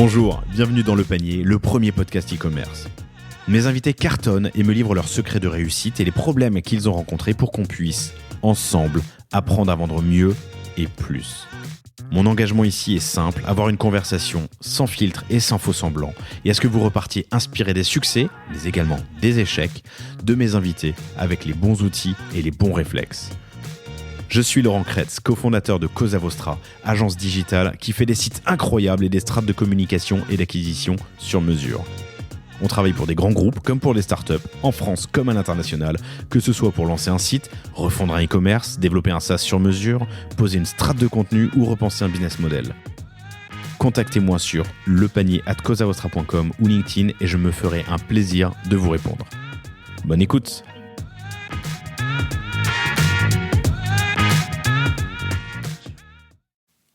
Bonjour, bienvenue dans Le Panier, le premier podcast e-commerce. Mes invités cartonnent et me livrent leurs secrets de réussite et les problèmes qu'ils ont rencontrés pour qu'on puisse, ensemble, apprendre à vendre mieux et plus. Mon engagement ici est simple, avoir une conversation sans filtre et sans faux semblant, et à ce que vous repartiez inspiré des succès, mais également des échecs, de mes invités avec les bons outils et les bons réflexes. Je suis Laurent Kretz, cofondateur de Cosa Vostra, agence digitale qui fait des sites incroyables et des strates de communication et d'acquisition sur mesure. On travaille pour des grands groupes comme pour des startups, en France comme à l'international, que ce soit pour lancer un site, refondre un e-commerce, développer un SaaS sur mesure, poser une strate de contenu ou repenser un business model. Contactez-moi sur lepanier@cosavostra.com ou LinkedIn et je me ferai un plaisir de vous répondre. Bonne écoute!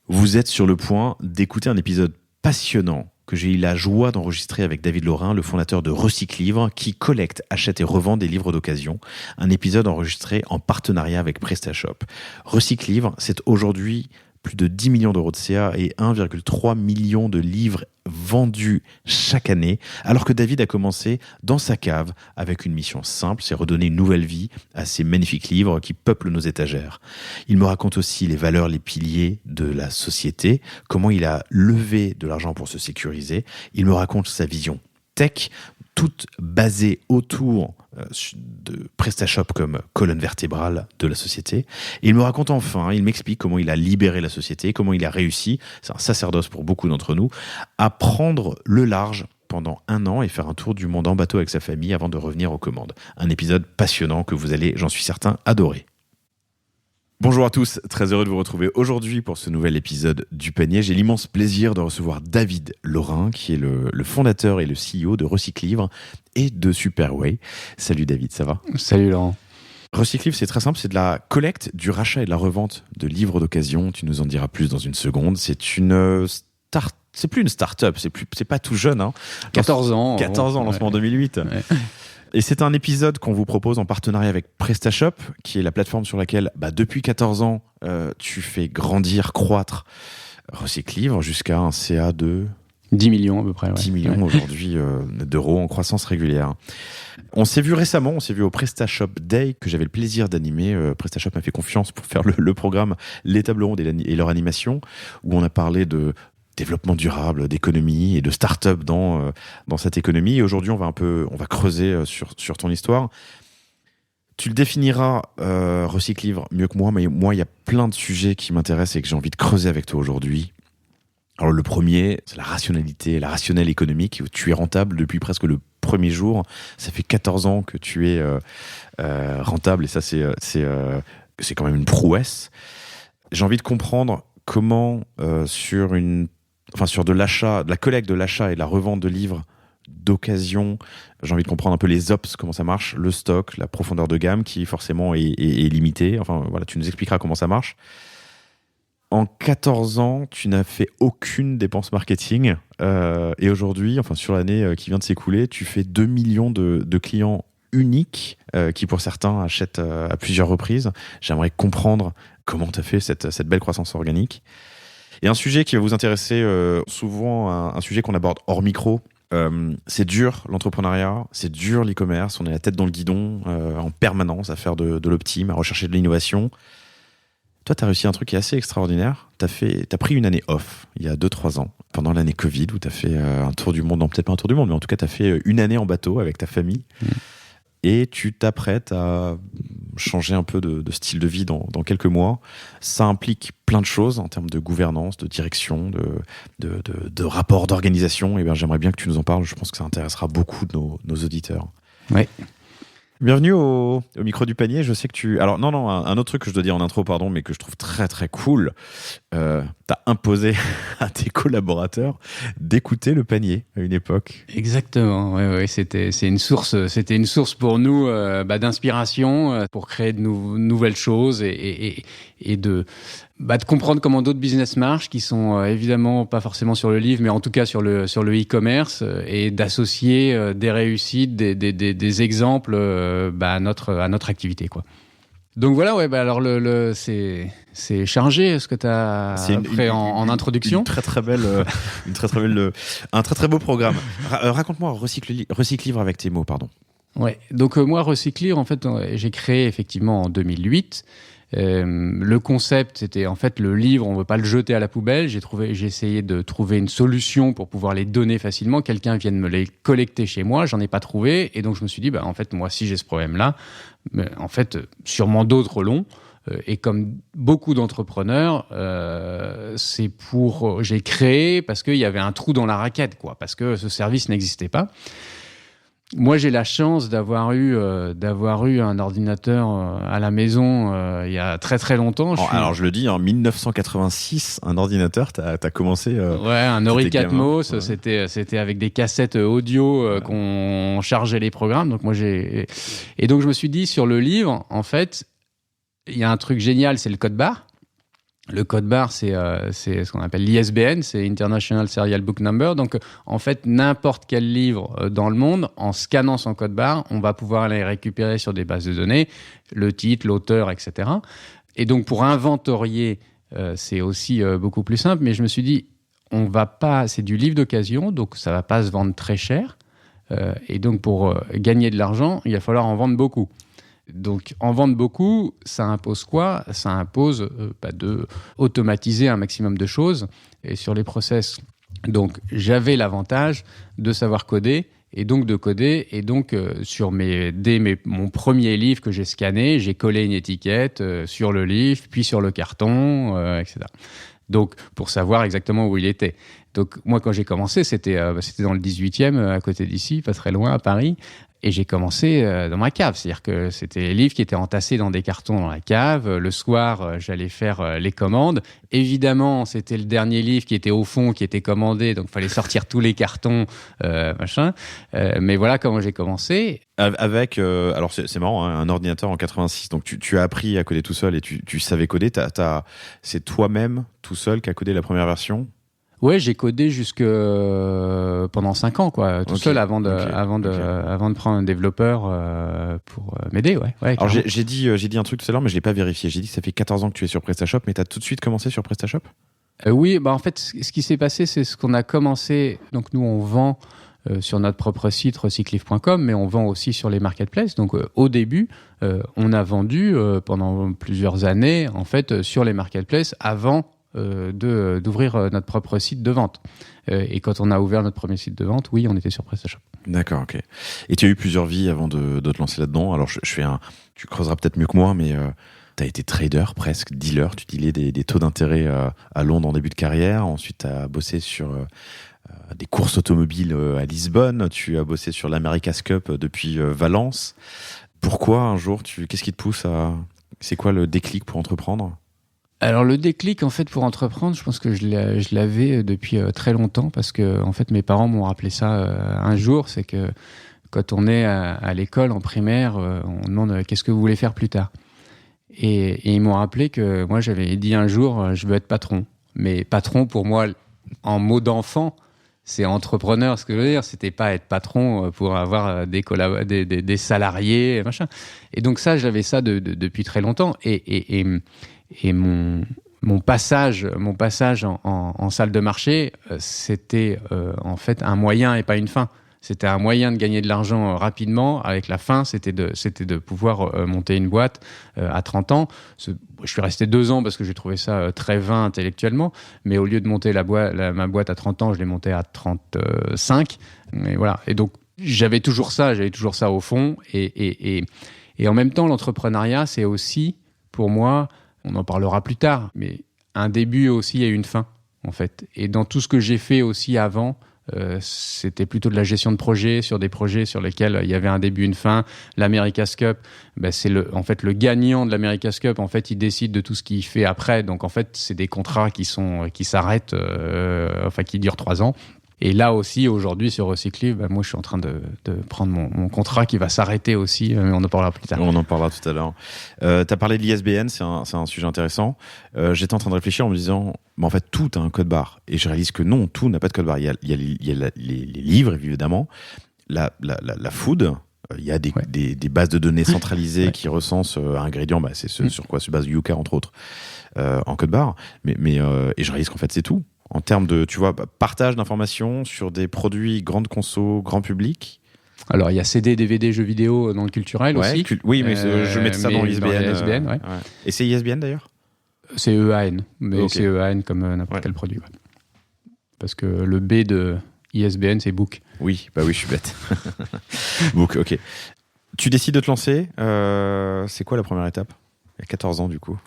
Vous êtes sur le point d'écouter un épisode passionnant que j'ai eu la joie d'enregistrer avec David Laurin, le fondateur de Recyclivre, qui collecte, achète et revend des livres d'occasion. Un épisode enregistré en partenariat avec PrestaShop. Recyclivre, c'est aujourd'hui plus de 10 millions d'euros de CA et 1,3 million de livres vendus chaque année, alors que David a commencé dans sa cave avec une mission simple, c'est redonner une nouvelle vie à ces magnifiques livres qui peuplent nos étagères. Il me raconte aussi les valeurs, les piliers de la société, comment il a levé de l'argent pour se sécuriser. Il me raconte sa vision tech, toute basée autour de PrestaShop comme colonne vertébrale de la société. Et il me raconte enfin, il m'explique comment il a libéré la société, comment il a réussi, c'est un sacerdoce pour beaucoup d'entre nous, à prendre le large pendant 1 an et faire un tour du monde en bateau avec sa famille avant de revenir aux commandes. Un épisode passionnant que vous allez, j'en suis certain, adorer. Bonjour à tous, très heureux de vous retrouver aujourd'hui pour ce nouvel épisode du Panier. J'ai l'immense plaisir de recevoir David Laurin, qui est le fondateur et le CEO de Recyclivre et de Superway. Salut David, ça va ? Salut Laurent. Recyclivre, c'est très simple, c'est de la collecte, du rachat et de la revente de livres d'occasion. Tu nous en diras plus dans une seconde. C'est plus une start-up, c'est pas tout jeune. Hein. 14 ans. 14 ans, lancement en 2008. Ouais. Et c'est un épisode qu'on vous propose en partenariat avec PrestaShop, qui est la plateforme sur laquelle, depuis 14 ans, tu fais grandir, croître Recyclivre jusqu'à un CA de 10 millions à peu près. 10 millions aujourd'hui d'euros en croissance régulière. On s'est vu récemment, on s'est vu au PrestaShop Day que j'avais le plaisir d'animer. PrestaShop m'a fait confiance pour faire le programme Les Tables Rondes et leur animation, où on a parlé de développement durable, d'économie et de start-up dans cette économie. Et aujourd'hui, on va creuser sur ton histoire. Tu le définiras, Recyclivre, mieux que moi, mais moi, il y a plein de sujets qui m'intéressent et que j'ai envie de creuser avec toi aujourd'hui. Alors, le premier, c'est la rationalité, la rationnelle économique. Tu es rentable depuis presque le premier jour. Ça fait 14 ans que tu es rentable et ça, c'est quand même une prouesse. J'ai envie de comprendre comment, sur de l'achat, de la collecte de l'achat et de la revente de livres d'occasion, j'ai envie de comprendre un peu les ops, comment ça marche, le stock, la profondeur de gamme qui forcément est limitée. Enfin voilà, tu nous expliqueras comment ça marche. En 14 ans, tu n'as fait aucune dépense marketing et aujourd'hui, sur l'année qui vient de s'écouler, tu fais 2 millions de clients uniques qui pour certains achètent à plusieurs reprises. J'aimerais comprendre comment tu as fait cette belle croissance organique. Et un sujet qui va vous intéresser souvent, un sujet qu'on aborde hors micro, c'est dur l'entrepreneuriat, c'est dur l'e-commerce, on est la tête dans le guidon en permanence à faire de l'optime, à rechercher de l'innovation. Toi, tu as réussi un truc qui est assez extraordinaire. T'as pris une année off il y a 2-3 ans, pendant l'année Covid, où tu as fait un tour du monde, non peut-être pas un tour du monde, mais en tout cas tu as fait une année en bateau avec ta famille. Et tu t'apprêtes à changer un peu de style de vie dans quelques mois. Ça implique plein de choses en termes de gouvernance, de direction, de rapport, d'organisation. Et j'aimerais bien que tu nous en parles. Je pense que ça intéressera beaucoup de nos auditeurs. Oui. Bienvenue au micro du panier. Je sais que tu... Alors, non, un autre truc que je dois dire en intro, pardon, mais que je trouve très, très cool. T'as imposé à tes collaborateurs d'écouter le panier à une époque. Exactement. Ouais, c'était une source pour nous d'inspiration pour créer de nouvelles choses et de comprendre comment d'autres business marchent, qui sont évidemment pas forcément sur le livre, mais en tout cas sur le e-commerce, et d'associer des réussites, des exemples à notre activité, quoi. Donc voilà, ouais, bah alors c'est chargé ce que tu as fait en introduction. Une très très belle, un très très beau programme. Raconte-moi Recycle-Livre avec tes mots, pardon. Ouais, donc moi Recycle-Livre, en fait, j'ai créé effectivement en 2008. Le concept, c'était en fait le livre, on ne veut pas le jeter à la poubelle. J'ai essayé de trouver une solution pour pouvoir les donner facilement. Quelqu'un vienne me les collecter chez moi, j'en ai pas trouvé, et donc je me suis dit, en fait, moi, si j'ai ce problème-là, mais en fait, sûrement d'autres l'ont. Et comme beaucoup d'entrepreneurs, j'ai créé parce qu'il y avait un trou dans la raquette, quoi, parce que ce service n'existait pas. Moi, j'ai la chance d'avoir eu un ordinateur à la maison il y a très très longtemps. Alors je le dis, en 1986, un ordinateur, t'as commencé. Un Ori Catmos, ouais. C'était avec des cassettes audio qu'on chargeait les programmes. Donc et donc je me suis dit sur le livre, en fait, il y a un truc génial, c'est le code barre. Le code barre, c'est ce qu'on appelle l'ISBN, c'est International Serial Book Number. Donc, en fait, n'importe quel livre dans le monde, en scannant son code barre, on va pouvoir les récupérer sur des bases de données, le titre, l'auteur, etc. Et donc, pour inventorier, c'est aussi beaucoup plus simple. Mais je me suis dit, c'est du livre d'occasion, donc ça va pas se vendre très cher. Et donc, pour gagner de l'argent, il va falloir en vendre beaucoup. Donc, en vendre beaucoup, ça impose quoi ? Ça impose de automatiser un maximum de choses et sur les process. Donc, j'avais l'avantage de savoir coder et donc de coder. Et donc, mon premier livre que j'ai scanné, j'ai collé une étiquette sur le livre, puis sur le carton, etc. Donc, pour savoir exactement où il était. Donc, moi, quand j'ai commencé, c'était dans le 18e, à côté d'ici, pas très loin, à Paris. Et j'ai commencé dans ma cave. C'est-à-dire que c'était les livres qui étaient entassés dans des cartons dans la cave. Le soir, j'allais faire les commandes. Évidemment, c'était le dernier livre qui était au fond, qui était commandé. Donc, il fallait sortir tous les cartons, machin. Mais voilà comment j'ai commencé. Avec, alors c'est marrant, hein, un ordinateur en 86. Donc, tu as appris à coder tout seul et tu savais coder. C'est toi-même, tout seul, qui a codé la première version ? Ouais, j'ai codé pendant 5 ans, quoi, tout seul avant de prendre un développeur pour m'aider, ouais. Alors j'ai dit un truc tout à l'heure, mais je l'ai pas vérifié. J'ai dit que ça fait 14 ans que tu es sur PrestaShop, mais tu as tout de suite commencé sur PrestaShop ? Oui, en fait, ce qui s'est passé, c'est ce qu'on a commencé. Donc nous, on vend sur notre propre site recyclelive.com, mais on vend aussi sur les marketplaces. Donc au début, on a vendu pendant plusieurs années, en fait, sur les marketplaces avant d'ouvrir notre propre site de vente. Et quand on a ouvert notre premier site de vente, oui, on était sur PrestaShop. D'accord, ok. Et tu as eu plusieurs vies avant de te lancer là-dedans. Alors, tu creuseras peut-être mieux que moi, mais tu as été trader presque, dealer. Tu dealais des taux d'intérêt à Londres en début de carrière. Ensuite, tu as bossé sur des courses automobiles à Lisbonne. Tu as bossé sur l'America's Cup depuis Valence. Pourquoi un jour, qu'est-ce qui te pousse à... C'est quoi le déclic pour entreprendre ? Alors le déclic en fait pour entreprendre, je pense que je l'avais depuis très longtemps parce que en fait mes parents m'ont rappelé ça un jour, c'est que quand on est à l'école en primaire, on demande qu'est-ce que vous voulez faire plus tard. Et ils m'ont rappelé que moi j'avais dit un jour je veux être patron. Mais patron pour moi en mot d'enfant, c'est entrepreneur. Ce que je veux dire, c'était pas être patron pour avoir des salariés, machin. Et donc ça, j'avais ça depuis très longtemps. Et mon passage en salle de marché, c'était en fait un moyen et pas une fin. C'était un moyen de gagner de l'argent rapidement. Avec la fin, c'était de pouvoir monter une boîte à 30 ans. Je suis resté 2 ans parce que j'ai trouvé ça très vain intellectuellement. Mais au lieu de monter ma boîte à 30 ans, je l'ai montée à 35. Et voilà. Et donc, j'avais toujours ça au fond. Et en même temps, l'entrepreneuriat, c'est aussi, pour moi, on en parlera plus tard, mais un début aussi et une fin, en fait. Et dans tout ce que j'ai fait aussi avant, c'était plutôt de la gestion de projets, sur des projets sur lesquels il y avait un début, une fin. L'America's Cup, c'est le gagnant de l'America's Cup, en fait, il décide de tout ce qu'il fait après. Donc, en fait, c'est des contrats qui s'arrêtent, qui durent 3 ans. Et là aussi, aujourd'hui, sur Recycle-Livre, moi, je suis en train de prendre mon contrat qui va s'arrêter aussi, mais on en parlera plus tard. On en parlera tout à l'heure. Tu as parlé de l'ISBN, c'est un sujet intéressant. J'étais en train de réfléchir en me disant, en fait, tout a un code barre. Et je réalise que non, tout n'a pas de code barre. Il y a les livres, évidemment, la food, Il y a des bases de données centralisées qui recensent un ingrédient, c'est ce sur quoi se base Yuka, entre autres, en code barre. Et je réalise qu'en fait, c'est tout. En termes de, tu vois, partage d'informations sur des produits grande conso, grand public. Alors, il y a CD, DVD, jeux vidéo dans le culturel aussi. Oui, mais je mets ça dans l'ISBN. Ouais. Et c'est ISBN d'ailleurs ? C'est EAN, mais Okay. c'est EAN comme n'importe quel produit. Ouais. Parce que le B de ISBN, c'est Book. Oui, je suis bête. Book, ok. Tu décides de te lancer. C'est quoi la première étape ? Il y a 14 ans, du coup.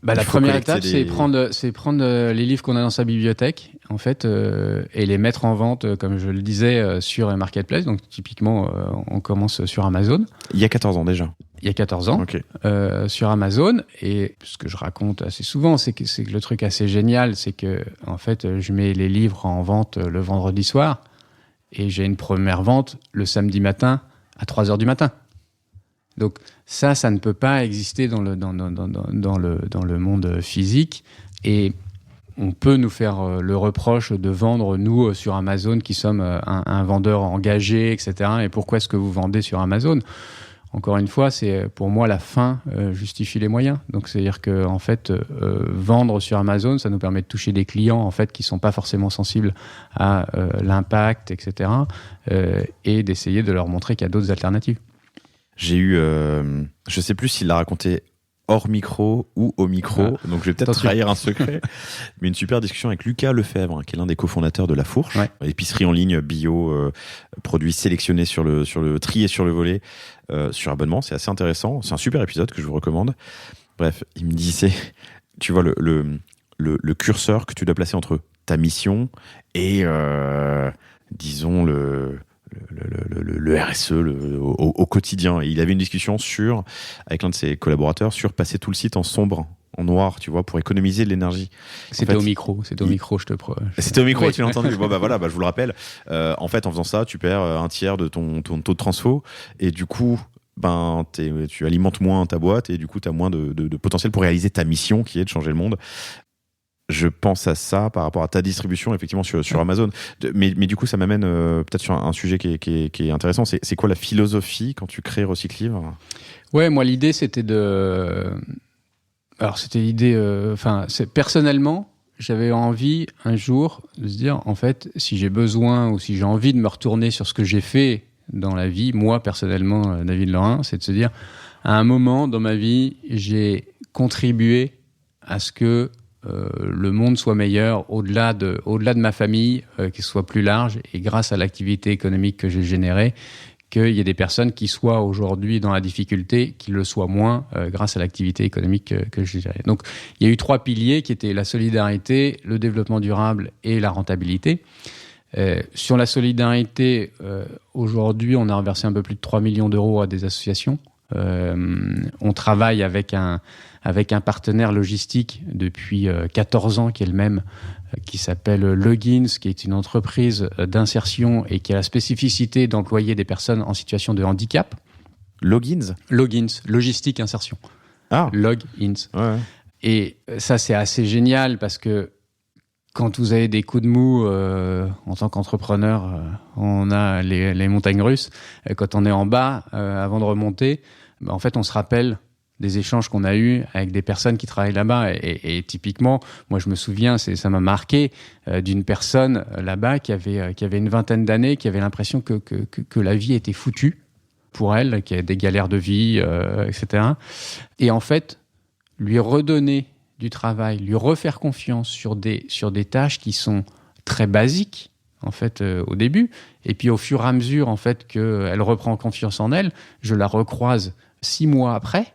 La première étape, c'est prendre les livres qu'on a dans sa bibliothèque, en fait, et les mettre en vente, comme je le disais, sur Marketplace. Donc, typiquement, on commence sur Amazon. Il y a 14 ans déjà. Il y a 14 ans, okay. Sur Amazon. Et ce que je raconte assez souvent, c'est que le truc assez génial, c'est que, en fait, je mets les livres en vente le vendredi soir, et j'ai une première vente le samedi matin à 3h du matin. Donc ça ne peut pas exister dans le monde physique, et on peut nous faire le reproche de vendre, nous, sur Amazon, qui sommes un vendeur engagé, etc. Et pourquoi est-ce que vous vendez sur Amazon ? Encore une fois, c'est pour moi la fin justifie les moyens. Donc c'est-à-dire que en fait, vendre sur Amazon, ça nous permet de toucher des clients en fait qui sont pas forcément sensibles à l'impact, etc. Et d'essayer de leur montrer qu'il y a d'autres alternatives. J'ai eu, je sais plus s'il l'a raconté hors micro ou au micro, donc je vais peut-être trahir un secret, mais une super discussion avec Lucas Lefebvre, qui est l'un des cofondateurs de La Fourche, épicerie en ligne bio, produits sélectionnés sur le trié sur le volet, sur abonnement. C'est assez intéressant. C'est un super épisode que je vous recommande. Bref, il me disait, tu vois, le curseur que tu dois placer entre ta mission et, disons, le RSE au quotidien. Et il avait une discussion avec l'un de ses collaborateurs sur passer tout le site en sombre, en noir, tu vois, pour économiser de l'énergie. C'était au micro, je te promets. C'était au micro, tu l'as entendu. Bon, voilà, je vous le rappelle. En fait, en faisant ça, tu perds un tiers de ton taux de transfo, et du coup, tu alimentes moins ta boîte, et du coup, tu as moins de potentiel pour réaliser ta mission, qui est de changer le monde. Je pense à ça par rapport à ta distribution, effectivement, sur Amazon. Mais du coup, ça m'amène peut-être sur un sujet qui est intéressant. C'est quoi la philosophie quand tu crées Recyclivre ? Ouais, moi, l'idée, c'était personnellement, j'avais envie un jour de se dire, en fait, si j'ai besoin ou si j'ai envie de me retourner sur ce que j'ai fait dans la vie, moi, personnellement, David Lorrain, c'est de se dire, à un moment dans ma vie, j'ai contribué à ce que le monde soit meilleur au-delà de ma famille, qu'il soit plus large, et grâce à l'activité économique que j'ai générée, qu'il y ait des personnes qui soient aujourd'hui dans la difficulté, qui le soient moins grâce à l'activité économique que j'ai gérée. Donc il y a eu 3 piliers qui étaient la solidarité, le développement durable et la rentabilité. Sur la solidarité, aujourd'hui, on a reversé un peu plus de 3 millions d'euros à des associations. On travaille avec un partenaire logistique depuis 14 ans, qui est le même, qui s'appelle Logins, qui est une entreprise d'insertion et qui a la spécificité d'employer des personnes en situation de handicap. Logins, logistique insertion. Ah. Logins. Ouais. Et ça, c'est assez génial parce que quand vous avez des coups de mou en tant qu'entrepreneur, on a les montagnes russes. Quand on est en bas, avant de remonter, en fait, on se rappelle des échanges qu'on a eus avec des personnes qui travaillent là-bas. Et typiquement, moi, je me souviens, ça m'a marqué, d'une personne là-bas qui avait une vingtaine d'années, qui avait l'impression que la vie était foutue pour elle, qui avait des galères de vie, etc. Et en fait, lui redonner du travail, lui refaire confiance sur des tâches qui sont très basiques, en fait, au début. Et puis, au fur et à mesure, en fait, qu'elle reprend confiance en elle, je la recroise 6 mois après,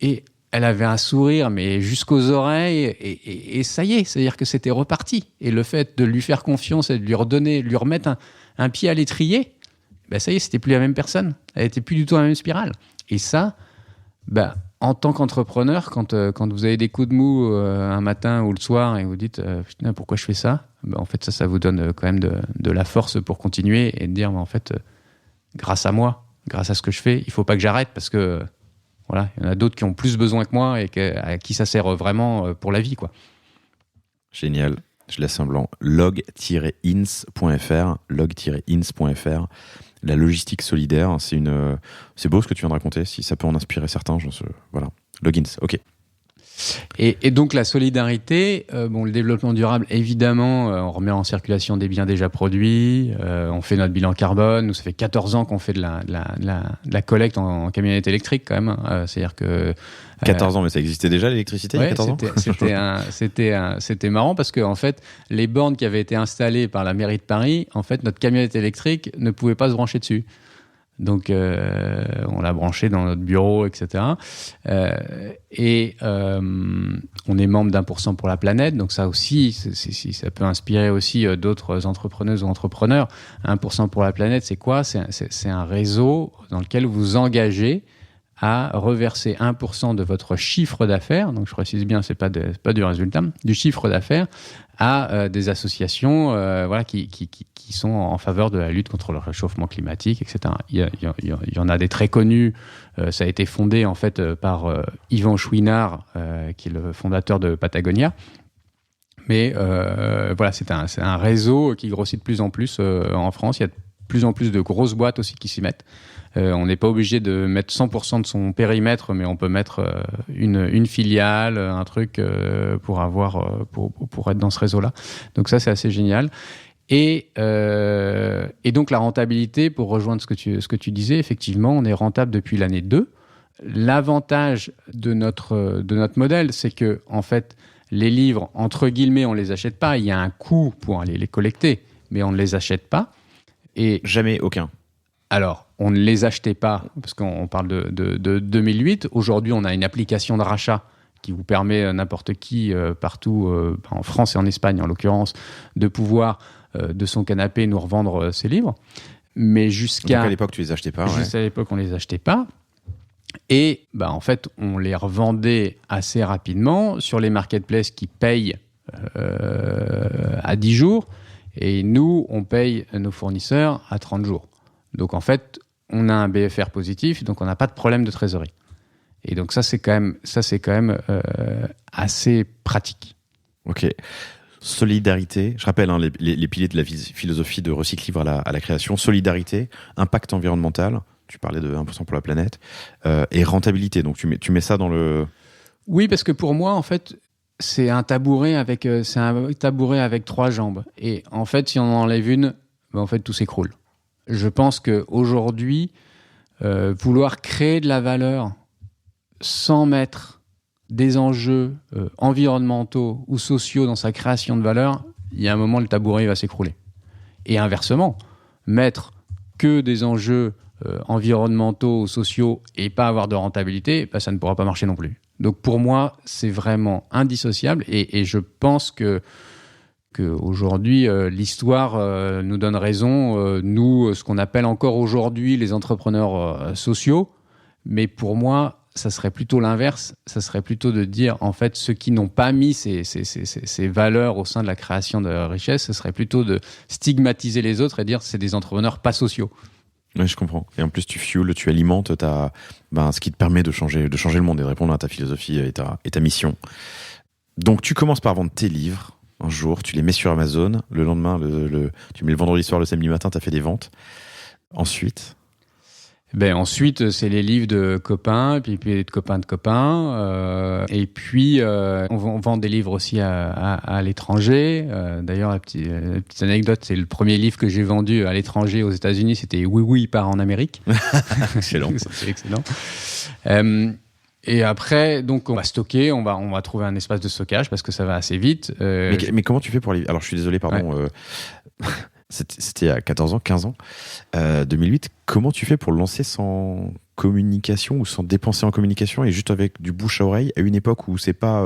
et elle avait un sourire, mais jusqu'aux oreilles, et ça y est, c'est-à-dire que c'était reparti. Et le fait de lui faire confiance et de lui remettre un pied à l'étrier, ça y est, c'était plus la même personne. Elle était plus du tout dans la même spirale. Et ça, en tant qu'entrepreneur, quand vous avez des coups de mou un matin ou le soir et vous dites putain, pourquoi je fais ça, en fait ça vous donne quand même de la force pour continuer et de dire en fait grâce à moi, grâce à ce que je fais, il faut pas que j'arrête parce que voilà, il y en a d'autres qui ont plus besoin que moi et à qui ça sert vraiment pour la vie, quoi. Génial. Je laisse un blanc. log-ins.fr. la logistique solidaire. C'est beau ce que tu viens de raconter. Si ça peut en inspirer certains, voilà. Logins, ok. Et donc la solidarité, le développement durable, évidemment, on remet en circulation des biens déjà produits, on fait notre bilan carbone. Nous, ça fait 14 ans qu'on fait de la collecte en camionnette électrique quand même. C'est-à-dire que 14 ans, mais ça existait déjà l'électricité il y a 14 ans. C'était marrant parce que en fait, les bornes qui avaient été installées par la mairie de Paris, en fait, notre camionnette électrique ne pouvait pas se brancher dessus. Donc, on l'a branché dans notre bureau, etc. On est membre d'1% pour la planète. Donc, ça aussi, ça peut inspirer aussi d'autres entrepreneuses ou entrepreneurs. 1% pour la planète, c'est quoi ? C'est un réseau dans lequel vous vous engagez à reverser 1% de votre chiffre d'affaires. Donc, je précise bien, c'est pas du résultat, du chiffre d'affaires à des associations qui sont en faveur de la lutte contre le réchauffement climatique, etc. Il y en a des très connus. Ça a été fondé en fait par Yvan Chouinard, qui est le fondateur de Patagonia. Mais c'est un réseau qui grossit de plus en plus en France. Il y a de plus en plus de grosses boîtes aussi qui s'y mettent. On n'est pas obligé de mettre 100% de son périmètre, mais on peut mettre une filiale, un truc pour être dans ce réseau-là. Donc ça, c'est assez génial. Et donc la rentabilité, pour rejoindre ce que tu disais, effectivement, on est rentable depuis l'année 2. L'avantage de notre modèle, c'est que en fait, les livres, entre guillemets, on les achète pas. Il y a un coût pour aller les collecter, mais on ne les achète pas. Et jamais aucun. Alors, on ne les achetait pas, parce qu'on parle de 2008. Aujourd'hui, on a une application de rachat qui vous permet, n'importe qui, partout, en France et en Espagne en l'occurrence, de pouvoir, de son canapé, nous revendre ses livres. Mais Donc à l'époque, tu les achetais pas. Juste à l'époque, on les achetait pas. Et en fait, on les revendait assez rapidement sur les marketplaces qui payent à 10 jours. Et nous, on paye nos fournisseurs à 30 jours. Donc, en fait, on a un BFR positif, donc on n'a pas de problème de trésorerie. Et donc, ça, c'est quand même assez pratique. Ok. Solidarité, je rappelle les piliers de la philosophie de Recycle-Livre à la création. Solidarité, impact environnemental, tu parlais de 1% pour la planète, et rentabilité. Donc, tu mets ça dans le... Oui, parce que pour moi, en fait... C'est un tabouret avec 3 jambes. Et en fait, si on en enlève une, en fait, tout s'écroule. Je pense qu'aujourd'hui, vouloir créer de la valeur sans mettre des enjeux environnementaux ou sociaux dans sa création de valeur, il y a un moment, le tabouret va s'écrouler. Et inversement, mettre que des enjeux environnementaux ou sociaux et pas avoir de rentabilité, ça ne pourra pas marcher non plus. Donc pour moi, c'est vraiment indissociable et je pense que aujourd'hui, l'histoire nous donne raison, nous, ce qu'on appelle encore aujourd'hui les entrepreneurs sociaux. Mais pour moi, ça serait plutôt l'inverse. Ça serait plutôt de dire, en fait, ceux qui n'ont pas mis ces valeurs au sein de la création de richesse, ce serait plutôt de stigmatiser les autres et dire c'est des entrepreneurs pas sociaux. Oui, je comprends. Et en plus, tu alimentes ce qui te permet de changer le monde et de répondre à ta philosophie et ta mission. Donc, tu commences par vendre tes livres. Un jour, tu les mets sur Amazon. Le lendemain, tu mets le vendredi soir, le samedi matin, tu as fait des ventes. Ensuite, c'est les livres de copains, puis de copains de copains. Et puis, on vend des livres aussi à l'étranger. D'ailleurs, la petite anecdote, c'est le premier livre que j'ai vendu à l'étranger aux États-Unis, c'était Oui, oui, il part en Amérique. Excellent. C'est excellent. Et après, donc, on va stocker, on va trouver un espace de stockage parce que ça va assez vite. Mais comment tu fais pour les... Alors, je suis désolé, pardon. Ouais. C'était à 14 ans, 15 ans, 2008. Comment tu fais pour le lancer sans communication ou sans dépenser en communication et juste avec du bouche à oreille à une époque où c'est pas...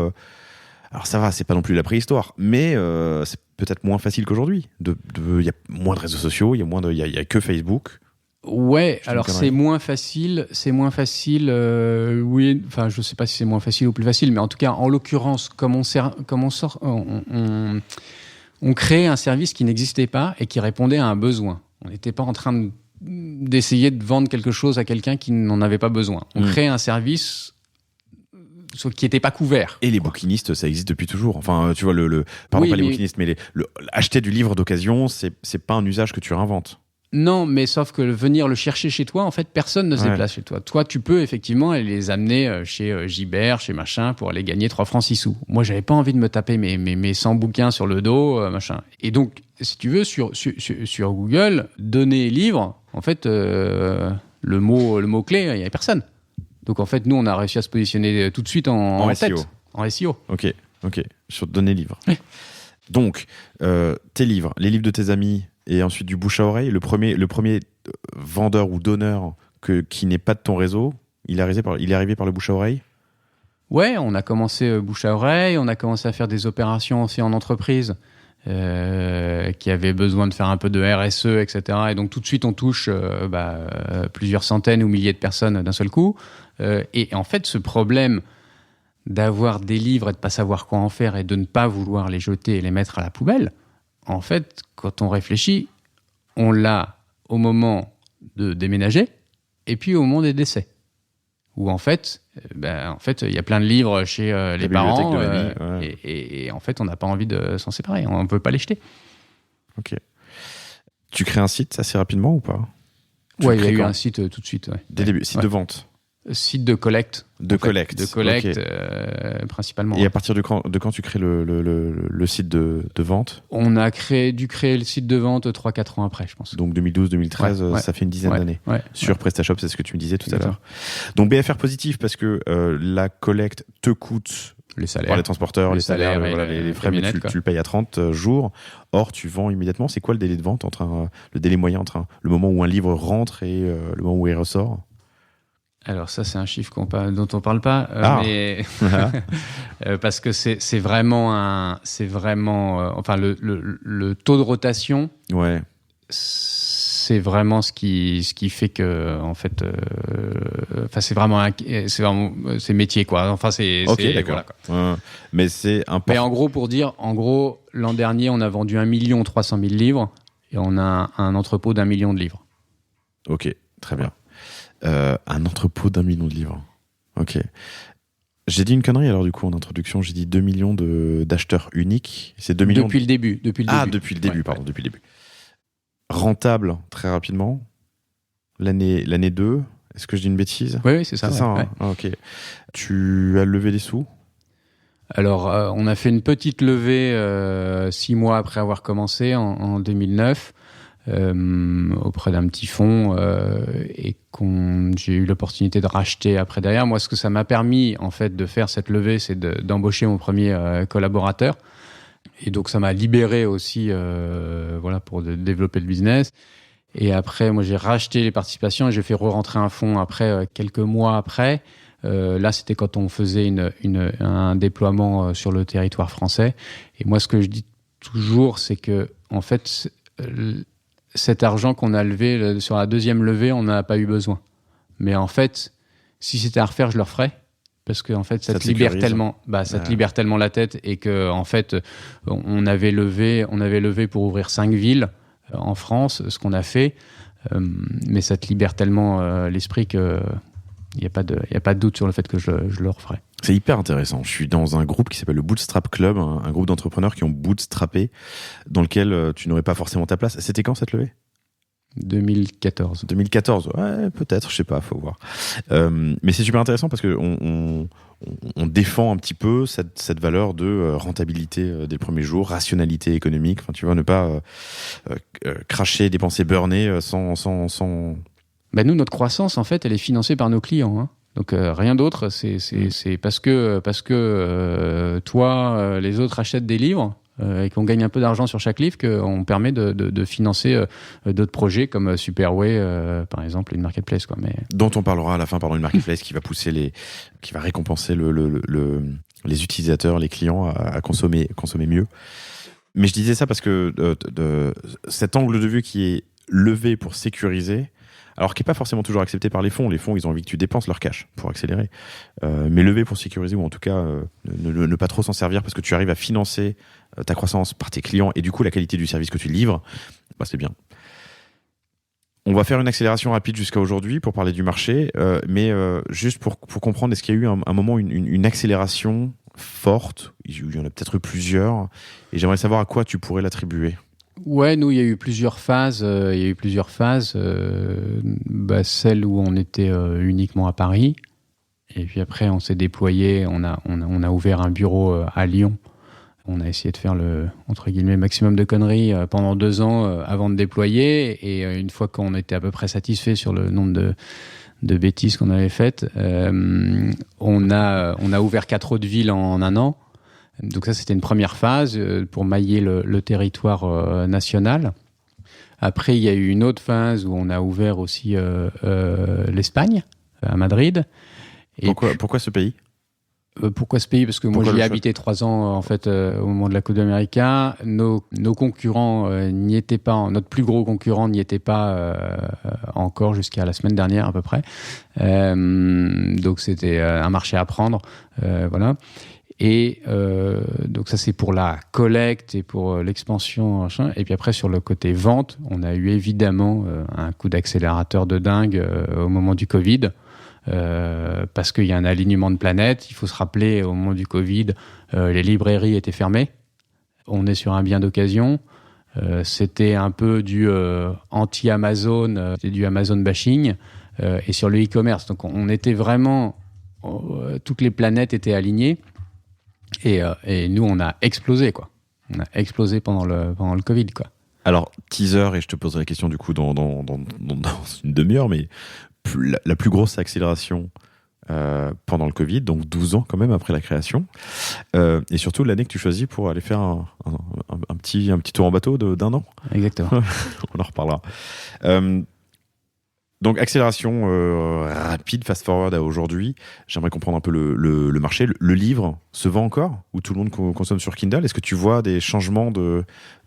alors ça va, c'est pas non plus la préhistoire, mais c'est peut-être moins facile qu'aujourd'hui. Il y a moins de réseaux sociaux, il y a que Facebook. Ouais, alors c'est moins facile, oui, enfin je sais pas si c'est moins facile ou plus facile, mais en tout cas, en l'occurrence, on créait un service qui n'existait pas et qui répondait à un besoin. On n'était pas en train d'essayer de vendre quelque chose à quelqu'un qui n'en avait pas besoin. On créait un service qui n'était pas couvert. Et les bouquinistes, ça existe depuis toujours. Enfin, tu vois, les bouquinistes, mais acheter du livre d'occasion, c'est pas un usage que tu réinventes. Non, mais sauf que venir le chercher chez toi, en fait, personne ne se déplace chez toi. Toi, tu peux effectivement aller les amener chez Gibert, chez machin, pour aller gagner 3 francs 6 sous. Moi, j'avais pas envie de me taper mes 100 bouquins sur le dos, machin. Et donc, si tu veux, sur Google, donner livre, en fait, le mot-clé, il n'y avait personne. Donc, en fait, nous, on a réussi à se positionner tout de suite en SEO. tête. En SEO. Ok. Sur donner livre. Oui. Donc, tes livres, les livres de tes amis, et ensuite du bouche à oreille. Le premier vendeur ou donneur qui n'est pas de ton réseau, il est arrivé par le bouche à oreille. Ouais, on a commencé bouche à oreille, on a commencé à faire des opérations aussi en entreprise qui avaient besoin de faire un peu de RSE, etc. Et donc tout de suite, on touche plusieurs centaines ou milliers de personnes d'un seul coup. Et en fait, ce problème d'avoir des livres et de ne pas savoir quoi en faire et de ne pas vouloir les jeter et les mettre à la poubelle, en fait, quand on réfléchit, on l'a au moment de déménager et puis au moment des décès. Où en fait, il y a plein de livres chez les parents de mamie, et en fait, on n'a pas envie de s'en séparer. On ne peut pas les jeter. Ok. Tu crées un site assez rapidement ou pas? Ouais, il y a eu un site tout de suite. Ouais. Dès le début, site de vente. Site de collecte. De collecte, okay. Principalement. Et à partir de quand tu crées le site de vente? On a dû créer le site de vente 3-4 ans après, je pense. Donc 2012-2013, ça fait une dizaine d'années. Sur PrestaShop, c'est ce que tu me disais tout à l'heure. Donc BFR positif, parce que la collecte te coûte les salaires, par les transporteurs, les salaires, les frais, mais tu le payes à 30 jours. Or, tu vends immédiatement. C'est quoi le délai de vente le délai moyen entre le moment où un livre rentre et le moment où il ressort? Alors ça, c'est un chiffre dont on parle pas, mais parce que c'est vraiment le taux de rotation. Ouais. C'est vraiment ce qui fait que en fait, c'est métier quoi. Enfin c'est d'accord. Voilà, mais c'est important. Mais en gros, l'an dernier, on a vendu 1 300 000 livres et on a un entrepôt d'1 million de livres. Ok, très bien. Un entrepôt d'1 million de livres. Ok. J'ai dit une connerie alors du coup en introduction. J'ai dit 2 millions d'acheteurs uniques. C'est 2 millions. Depuis le début. Depuis le début, depuis le début. Rentable très rapidement. L'année 2. Est-ce que je dis une bêtise? Oui, c'est ça. C'est ça. Hein. Ah, ok. Tu as levé des sous? Alors, on a fait une petite levée 6 mois après avoir commencé en 2009. Auprès d'un petit fonds et j'ai eu l'opportunité de racheter après derrière. Moi, ce que ça m'a permis en fait de faire cette levée, c'est d'embaucher mon premier collaborateur. Et donc, ça m'a libéré aussi pour développer le business. Et après, moi, j'ai racheté les participations et j'ai fait re-rentrer un fonds après, quelques mois après. Là, c'était quand on faisait un déploiement sur le territoire français. Et moi, ce que je dis toujours, c'est que en fait, cet argent qu'on a levé sur la deuxième levée, on n'a pas eu besoin. Mais en fait, si c'était à refaire, je le referais. Parce que en fait, ça te libère tellement, te libère tellement la tête et que en fait, on avait levé pour ouvrir 5 villes en France, ce qu'on a fait. Mais ça te libère tellement l'esprit que il y a pas de doute sur le fait que je le referai. C'est hyper intéressant. Je suis dans un groupe qui s'appelle le Bootstrap Club, un groupe d'entrepreneurs qui ont bootstrappé, dans lequel tu n'aurais pas forcément ta place. C'était quand cette levée? 2014. 2014, ouais, peut-être, je sais pas, faut voir. Mais c'est super intéressant parce que on défend un petit peu cette valeur de rentabilité dès le premier jour, rationalité économique. Enfin, tu vois, ne pas cracher, dépenser, burner sans. Nous, notre croissance, en fait, elle est financée par nos clients. Hein. Donc rien d'autre. C'est parce que toi, les autres achètent des livres. Et qu'on gagne un peu d'argent sur chaque livre, qu'on permet de financer d'autres projets comme Superway, par exemple, une marketplace, quoi. Mais dont on parlera à la fin, une marketplace qui va qui va récompenser les utilisateurs, les clients à consommer mieux. Mais je disais ça parce que cet angle de vue qui est levé pour sécuriser, alors qui n'est pas forcément toujours accepté par les fonds. Les fonds, ils ont envie que tu dépenses leur cash pour accélérer. Mais lever pour sécuriser, ou en tout cas ne pas trop s'en servir parce que tu arrives à financer ta croissance par tes clients et du coup la qualité du service que tu livres, c'est bien. On va faire une accélération rapide jusqu'à aujourd'hui pour parler du marché, mais juste pour comprendre, est-ce qu'il y a eu un moment une accélération forte? Il y en a peut-être eu plusieurs, et j'aimerais savoir à quoi tu pourrais l'attribuer. Ouais, nous, il y a eu plusieurs phases. Celle où on était uniquement à Paris. Et puis après, on s'est déployé. On a ouvert un bureau à Lyon. On a essayé de faire le, entre guillemets, maximum de conneries pendant 2 ans avant de déployer. Et une fois qu'on était à peu près satisfait sur le nombre de bêtises qu'on avait faites, on a ouvert 4 autres villes en 1 an. Donc ça, c'était une première phase pour mailler le territoire national. Après, il y a eu une autre phase où on a ouvert aussi l'Espagne, à Madrid. Et pourquoi ce pays ? Pourquoi ce pays ? Parce que moi, j'y ai habité 3 ans en fait, au moment de la Coupe d'Amérique. Nos concurrents n'y étaient pas. Notre plus gros concurrent n'y était pas encore jusqu'à la semaine dernière à peu près. Donc c'était un marché à prendre. Voilà. Et donc ça, c'est pour la collecte et pour l'expansion. Machin. Et puis après, sur le côté vente, on a eu évidemment un coup d'accélérateur de dingue au moment du Covid. Parce qu'il y a un alignement de planètes. Il faut se rappeler, au moment du Covid, les librairies étaient fermées. On est sur un bien d'occasion. C'était un peu du anti-Amazon, c'était du Amazon bashing. Et sur le e-commerce. Donc on était vraiment... toutes les planètes étaient alignées. Et nous, on a explosé, quoi. On a explosé pendant le Covid, quoi. Alors, teaser, et je te poserai la question du coup dans une demi-heure, mais la plus grosse accélération pendant le Covid, donc 12 ans quand même après la création, et surtout l'année que tu choisis pour aller faire un petit tour en bateau d'1 an. Exactement. On en reparlera. Donc accélération rapide, fast forward à aujourd'hui. J'aimerais comprendre un peu le marché. Le livre se vend encore ou tout le monde consomme sur Kindle ? Est-ce que tu vois des changements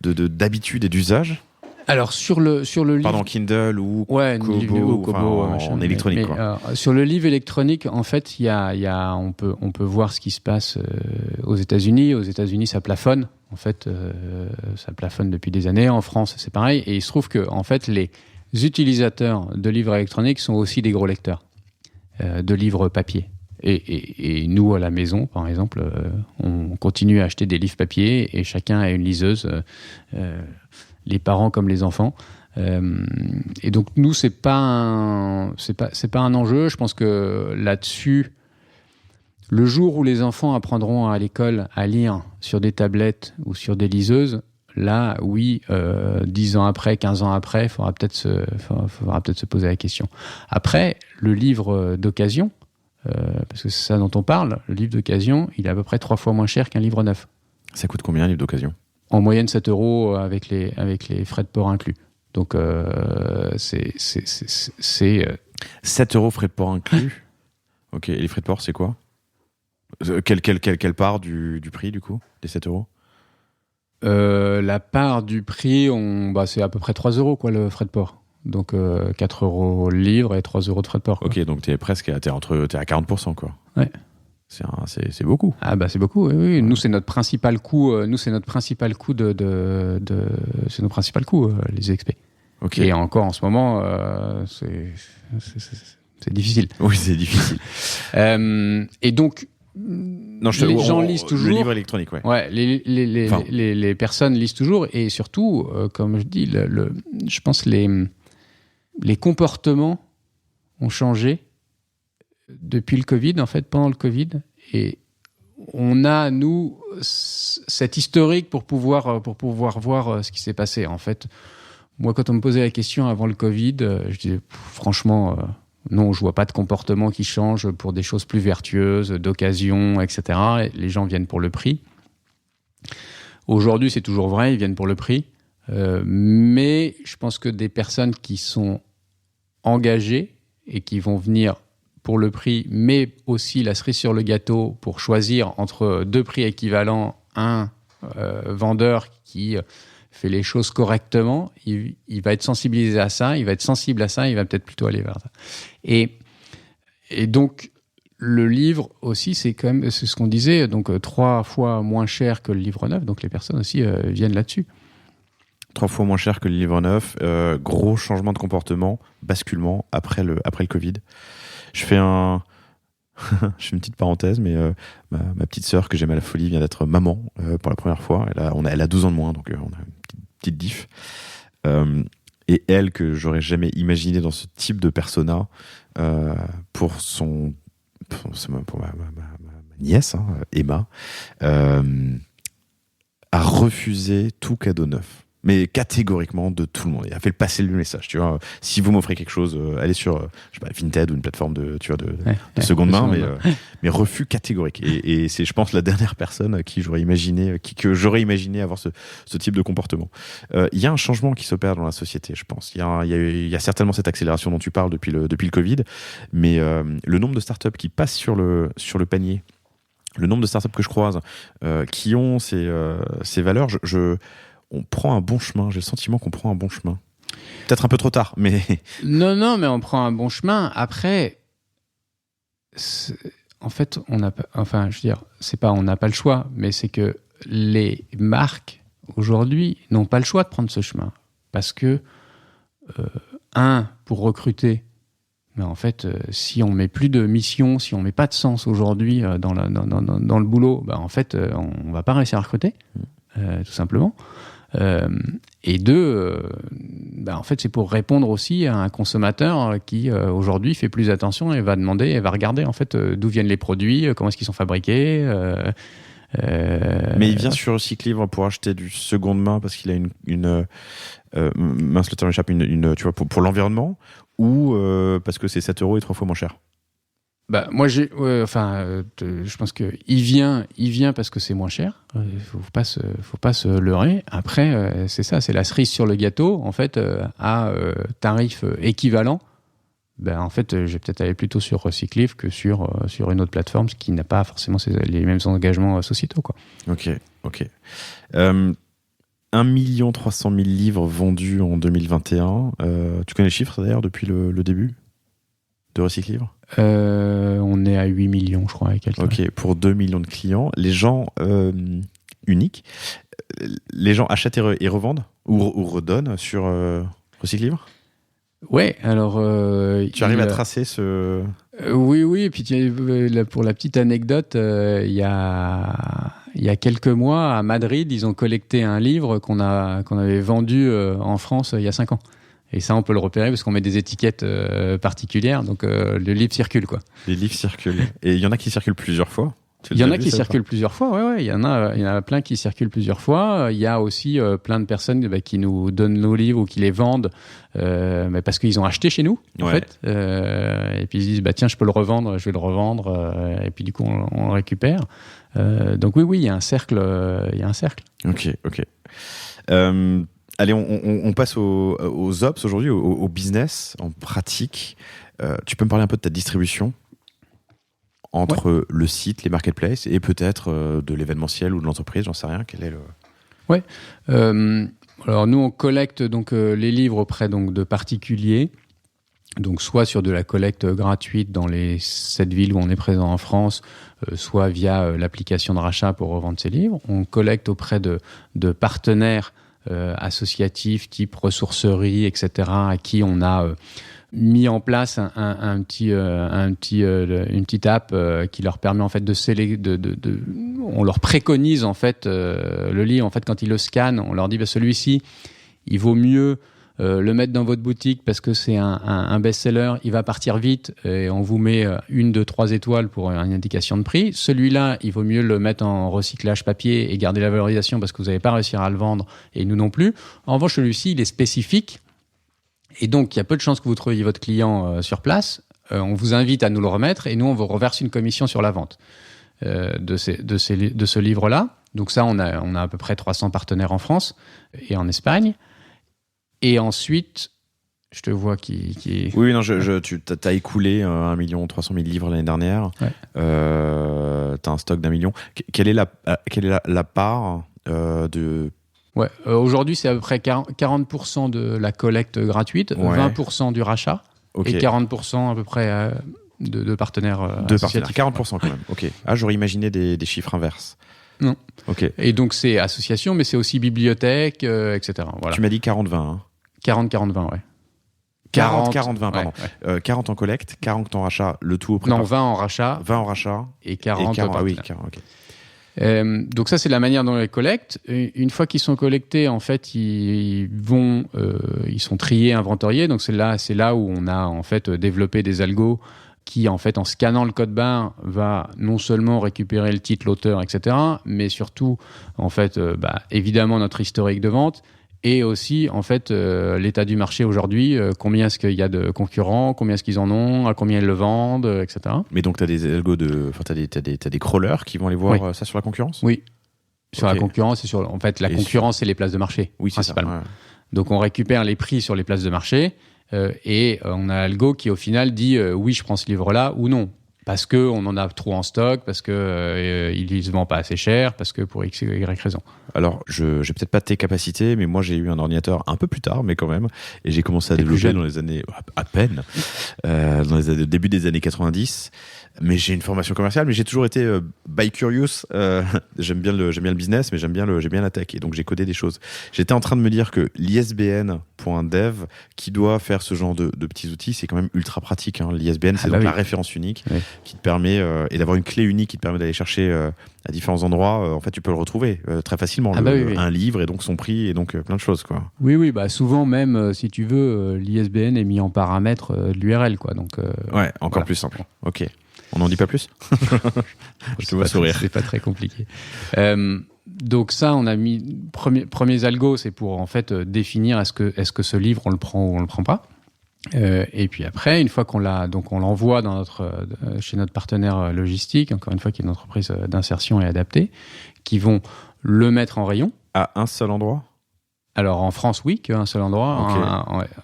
d'habitude et d'usage ? Alors sur le livre, pardon, Kindle ou Kobo, en électronique. Sur le livre électronique, en fait, on peut voir ce qui se passe aux États-Unis. Aux États-Unis, ça plafonne. En fait, ça plafonne depuis des années. En France, c'est pareil. Et il se trouve que, en fait, les utilisateurs de livres électroniques sont aussi des gros lecteurs de livres papier. Et nous, à la maison, par exemple, on continue à acheter des livres papier et chacun a une liseuse, les parents comme les enfants. Et donc, nous, c'est pas un enjeu. Je pense que là-dessus, le jour où les enfants apprendront à l'école à lire sur des tablettes ou sur des liseuses, là, oui, 10 ans après, 15 ans après, il faudra peut-être se poser la question. Après, le livre d'occasion, parce que c'est ça dont on parle, le livre d'occasion, il est à peu près 3 fois moins cher qu'un livre neuf. Ça coûte combien un livre d'occasion ? En moyenne 7 € avec les frais de port inclus. Donc, c'est 7 € frais de port inclus. Ok, et les frais de port, c'est quoi ? Quelle part du prix, du coup, des 7 €? La part du prix, c'est à peu près 3 €, quoi, le frais de port. Donc 4 € le livre et 3 € de frais de port, quoi. Ok, donc t'es à 40%, quoi. Ouais. C'est beaucoup. Ah bah c'est beaucoup, oui. Ouais. Nous, c'est notre principal coût. C'est nos principaux coûts, les XP. Okay. Et encore en ce moment, c'est difficile. Oui, c'est difficile. Et donc, les gens lisent toujours. Le livre électronique, ouais. Ouais, les personnes lisent toujours. Et surtout, comme je dis, je pense que les comportements ont changé depuis le Covid, en fait, pendant le Covid. Et on a, nous, cet historique pour pouvoir voir ce qui s'est passé. En fait, moi, quand on me posait la question avant le Covid, je disais, franchement, non, je vois pas de comportement qui change pour des choses plus vertueuses, d'occasion, etc. Et les gens viennent pour le prix. Aujourd'hui, c'est toujours vrai, ils viennent pour le prix. Mais je pense que des personnes qui sont engagées et qui vont venir pour le prix, mais aussi la cerise sur le gâteau pour choisir entre 2 prix équivalents, un vendeur qui fait les choses correctement, il va être sensibilisé à ça, il va être sensible à ça, il va peut-être plutôt aller vers ça. Et donc, le livre aussi, c'est ce qu'on disait, donc 3 fois moins cher que le livre neuf, donc les personnes aussi viennent là-dessus. 3 fois moins cher que le livre neuf, gros changement de comportement, basculement après le Covid. Je fais une petite parenthèse, mais ma petite sœur que j'aime à la folie vient d'être maman pour la première fois. Elle a 12 ans de moins, donc on a une petite diff. Et elle, que j'aurais jamais imaginé dans ce type de persona, pour ma nièce, hein, Emma, a refusé tout cadeau neuf. Mais catégoriquement de tout le monde. Il a fait passer le message, tu vois. Si vous m'offrez quelque chose, allez sur, je sais pas, Vinted ou une plateforme de seconde main, mais refus catégorique. Et c'est, je pense, la dernière personne à qui j'aurais imaginé, que j'aurais imaginé avoir ce type de comportement. Il y a un changement qui s'opère dans la société, je pense. Il y a certainement cette accélération dont tu parles depuis le Covid, mais le nombre de startups qui passent sur le panier, le nombre de startups que je croise, qui ont ces valeurs, on prend un bon chemin. J'ai le sentiment qu'on prend un bon chemin. Peut-être un peu trop tard, mais... Non, mais on prend un bon chemin. Après, en fait, on n'a pas... Enfin, je veux dire, c'est pas on n'a pas le choix, mais c'est que les marques, aujourd'hui, n'ont pas le choix de prendre ce chemin. Parce que, pour recruter, mais en fait, si on met plus de mission, si on met pas de sens aujourd'hui dans le boulot, en fait, on va pas réussir à recruter, tout simplement. Et deux, en fait, c'est pour répondre aussi à un consommateur qui aujourd'hui fait plus attention et va demander et va regarder en fait d'où viennent les produits, comment est-ce qu'ils sont fabriqués. Mais il vient sur Recyclivre pour acheter du seconde main parce qu'il a mince, le terme m'échappe, tu vois, pour l'environnement, ou parce que c'est 7 € et 3 fois moins cher. Moi, je pense que il vient parce que c'est moins cher. Faut pas se leurrer. Après, c'est ça, c'est la cerise sur le gâteau. En fait, à tarif équivalent, en fait, je vais peut-être aller plutôt sur Recyclivre que sur une autre plateforme, ce qui n'a pas forcément les mêmes engagements sociétaux, quoi. Ok. 1 300 000 livres vendus en 2021. Tu connais les chiffres d'ailleurs depuis le début de Recyclivre? On est à 8 millions, je crois, et quelques. Ok, pour 2 millions de clients. Les gens uniques, les gens achètent et revendent ou redonnent sur Recyclivre? Ouais, alors... tu arrives à tracer ce... Oui, et puis pour la petite anecdote, il y a quelques mois, à Madrid, ils ont collecté un livre qu'on avait vendu en France il y a 5 ans. Et ça, on peut le repérer parce qu'on met des étiquettes particulières. Donc, le livre circule, quoi. Les livres circulent. Et il y en a qui circulent plusieurs fois? Il y en a qui circulent plusieurs fois, ouais. Il y en a plein qui circulent plusieurs fois. Il y a aussi plein de personnes qui nous donnent nos livres ou qui les vendent parce qu'ils ont acheté chez nous, en fait. Et puis ils se disent, tiens, je peux le revendre, je vais le revendre. Et puis du coup, on le récupère. Donc oui, il y a un cercle. Ok. Allez, on passe aux ops aujourd'hui, au business, en pratique. Tu peux me parler un peu de ta distribution entre le site, les marketplaces et peut-être de l'événementiel ou de l'entreprise, j'en sais rien. Quel est le... Ouais. Alors nous, on collecte donc les livres auprès donc de particuliers. Donc soit sur de la collecte gratuite dans les 7 villes où on est présent en France, soit via l'application de rachat pour revendre ces livres. On collecte auprès de partenaires associatifs type ressourcerie, etc., à qui on a mis en place une petite app qui leur permet en fait on leur préconise en fait le livre. En fait, quand ils le scannent, on leur dit celui-ci, il vaut mieux le mettre dans votre boutique parce que c'est un best-seller, il va partir vite et on vous met 1, 2, 3 étoiles pour une indication de prix. Celui-là, il vaut mieux le mettre en recyclage papier et garder la valorisation parce que vous n'allez pas réussir à le vendre et nous non plus. En revanche, celui-ci, il est spécifique et donc il y a peu de chances que vous trouviez votre client sur place. On vous invite à nous le remettre et nous, on vous reverse une commission sur la vente de ce livre-là. Donc ça, on a à peu près 300 partenaires en France et en Espagne. Et ensuite, je te vois qui... Oui, non, tu as écoulé 1 300 000 livres l'année dernière. Ouais. Tu as un stock d'1 million. Quelle est la part de... Ouais, aujourd'hui, c'est à peu près 40% de la collecte gratuite, 20% du rachat et 40% à peu près de partenaires associatifs. 40% quand même, ok. Ah, j'aurais imaginé des chiffres inverses. Non. Ok. Et donc, c'est association, mais c'est aussi bibliothèque, etc. Voilà. Tu m'as dit 40-20, hein. 40-40-20, ouais. 40-40-20, pardon. Ouais. 40 en collecte, 40 en rachat, le tout au prix. Non, 20 en rachat. 20 en rachat. Et 40 ah oui, 40, ok. Donc ça, c'est la manière dont on les collecte. Une fois qu'ils sont collectés, en fait, ils sont triés, inventoriés. Donc c'est là où on a en fait développé des algos qui, en fait, en scannant le code barre, va non seulement récupérer le titre, l'auteur, etc., mais surtout, en fait, évidemment notre historique de vente. Et aussi, en fait, l'état du marché aujourd'hui, combien est-ce qu'il y a de concurrents, combien est-ce qu'ils en ont, à combien ils le vendent, etc. Mais donc, tu as des algos t'as des crawlers qui vont aller voir ça sur la concurrence ? Oui. Sur la concurrence, en fait, la concurrence, c'est les places de marché, principalement. C'est ça, ouais. Donc, on récupère les prix sur les places de marché et on a l'algo qui, au final, dit oui, je prends ce livre-là ou non. Parce qu'on en a trop en stock, parce qu'il ne se vend pas assez cher, parce que pour X, Y raison. Alors, je n'ai peut-être pas tes capacités, mais moi, j'ai eu un ordinateur un peu plus tard, mais quand même. Et j'ai commencé à développer dans les années, à peine, dans les début des années 90. Mais j'ai une formation commerciale, mais j'ai toujours été by curious. J'aime bien le business, mais j'aime bien la tech. Et donc, j'ai codé des choses. J'étais en train de me dire que l'ISBN.dev, qui doit faire ce genre de petits outils, c'est quand même ultra pratique. Hein. L'ISBN, c'est la référence unique qui te permet, et d'avoir une clé unique qui te permet d'aller chercher à différents endroits. En fait, tu peux le retrouver très facilement. Un livre et donc son prix et donc plein de choses, quoi. Oui, souvent même, si tu veux, l'ISBN est mis en paramètre de l'URL, quoi. Donc, encore plus simple. Ok. On n'en dit pas plus ? Je te vois sourire. C'est pas très compliqué. Donc ça, on a mis premiers algos, c'est pour en fait définir est-ce que ce livre on le prend ou on le prend pas. Et puis après, une fois qu'on l'a, donc on l'envoie chez notre partenaire logistique, encore une fois qui est une entreprise d'insertion et adaptée, qui vont le mettre en rayon. À un seul endroit ? Alors en France, oui, qu'un seul endroit. Okay.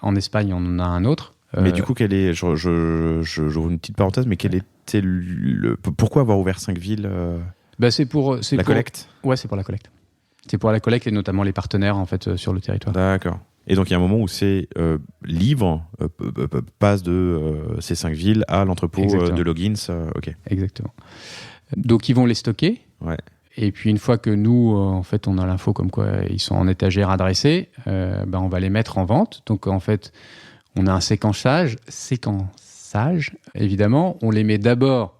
En Espagne, on en a un autre. Mais du coup, j'ouvre une petite parenthèse, mais quel était pourquoi avoir ouvert 5 villes c'est pour la collecte. Ouais, c'est pour la collecte. C'est pour la collecte et notamment les partenaires en fait sur le territoire. D'accord. Et donc il y a un moment où ces livres passent de ces 5 villes à l'entrepôt de logins. Ok. Exactement. Donc ils vont les stocker. Ouais. Et puis une fois que nous, en fait, on a l'info comme quoi ils sont en étagère adressée, on va les mettre en vente. Donc en fait, on a un séquençage, évidemment. On les met d'abord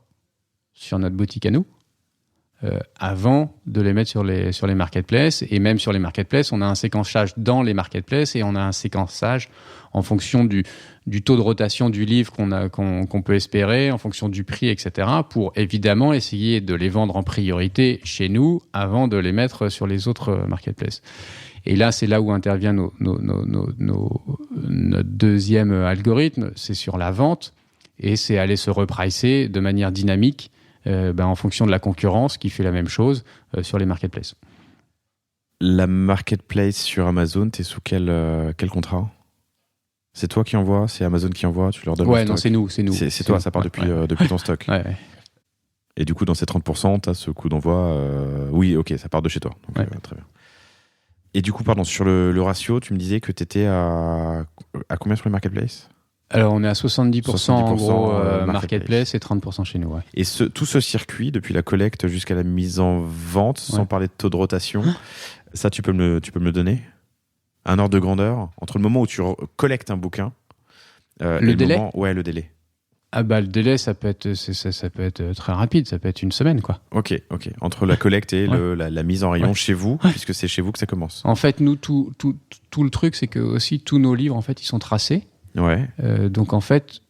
sur notre boutique à nous, avant de les mettre sur les marketplaces. Et même sur les marketplaces, on a un séquençage dans les marketplaces et on a un séquençage en fonction du taux de rotation du livre qu'on peut espérer, en fonction du prix, etc., pour évidemment essayer de les vendre en priorité chez nous avant de les mettre sur les autres marketplaces. Et là, c'est là où intervient notre deuxième algorithme, c'est sur la vente, et c'est aller se repricer de manière dynamique en fonction de la concurrence qui fait la même chose sur les marketplaces. La marketplace sur Amazon, t'es sous quel contrat ? C'est toi qui envoies ? C'est Amazon qui envoie ? Tu leur donnes le stock ? Non, c'est nous. C'est toi, ça part depuis ton stock. Ouais. Et du coup, dans ces 30%, t'as ce coût d'envoi. Oui, ok, ça part de chez toi. Donc, très bien. Et du coup, sur le ratio, tu me disais que tu étais à combien sur les marketplaces ? Alors, on est à 70% en gros marketplace et 30% chez nous. Ouais. Et tout ce circuit, depuis la collecte jusqu'à la mise en vente, sans parler de taux de rotation, ça, tu peux me le donner ? Un ordre de grandeur entre le moment où tu collectes un bouquin et le délai ? Le délai. Le délai, ça peut être très rapide, ça peut être une semaine, quoi. Ok. Entre la collecte et la mise en rayon chez vous, puisque c'est chez vous que ça commence. En fait, nous, tout le truc, c'est que aussi tous nos livres, en fait, ils sont tracés. Ouais. Donc, en fait,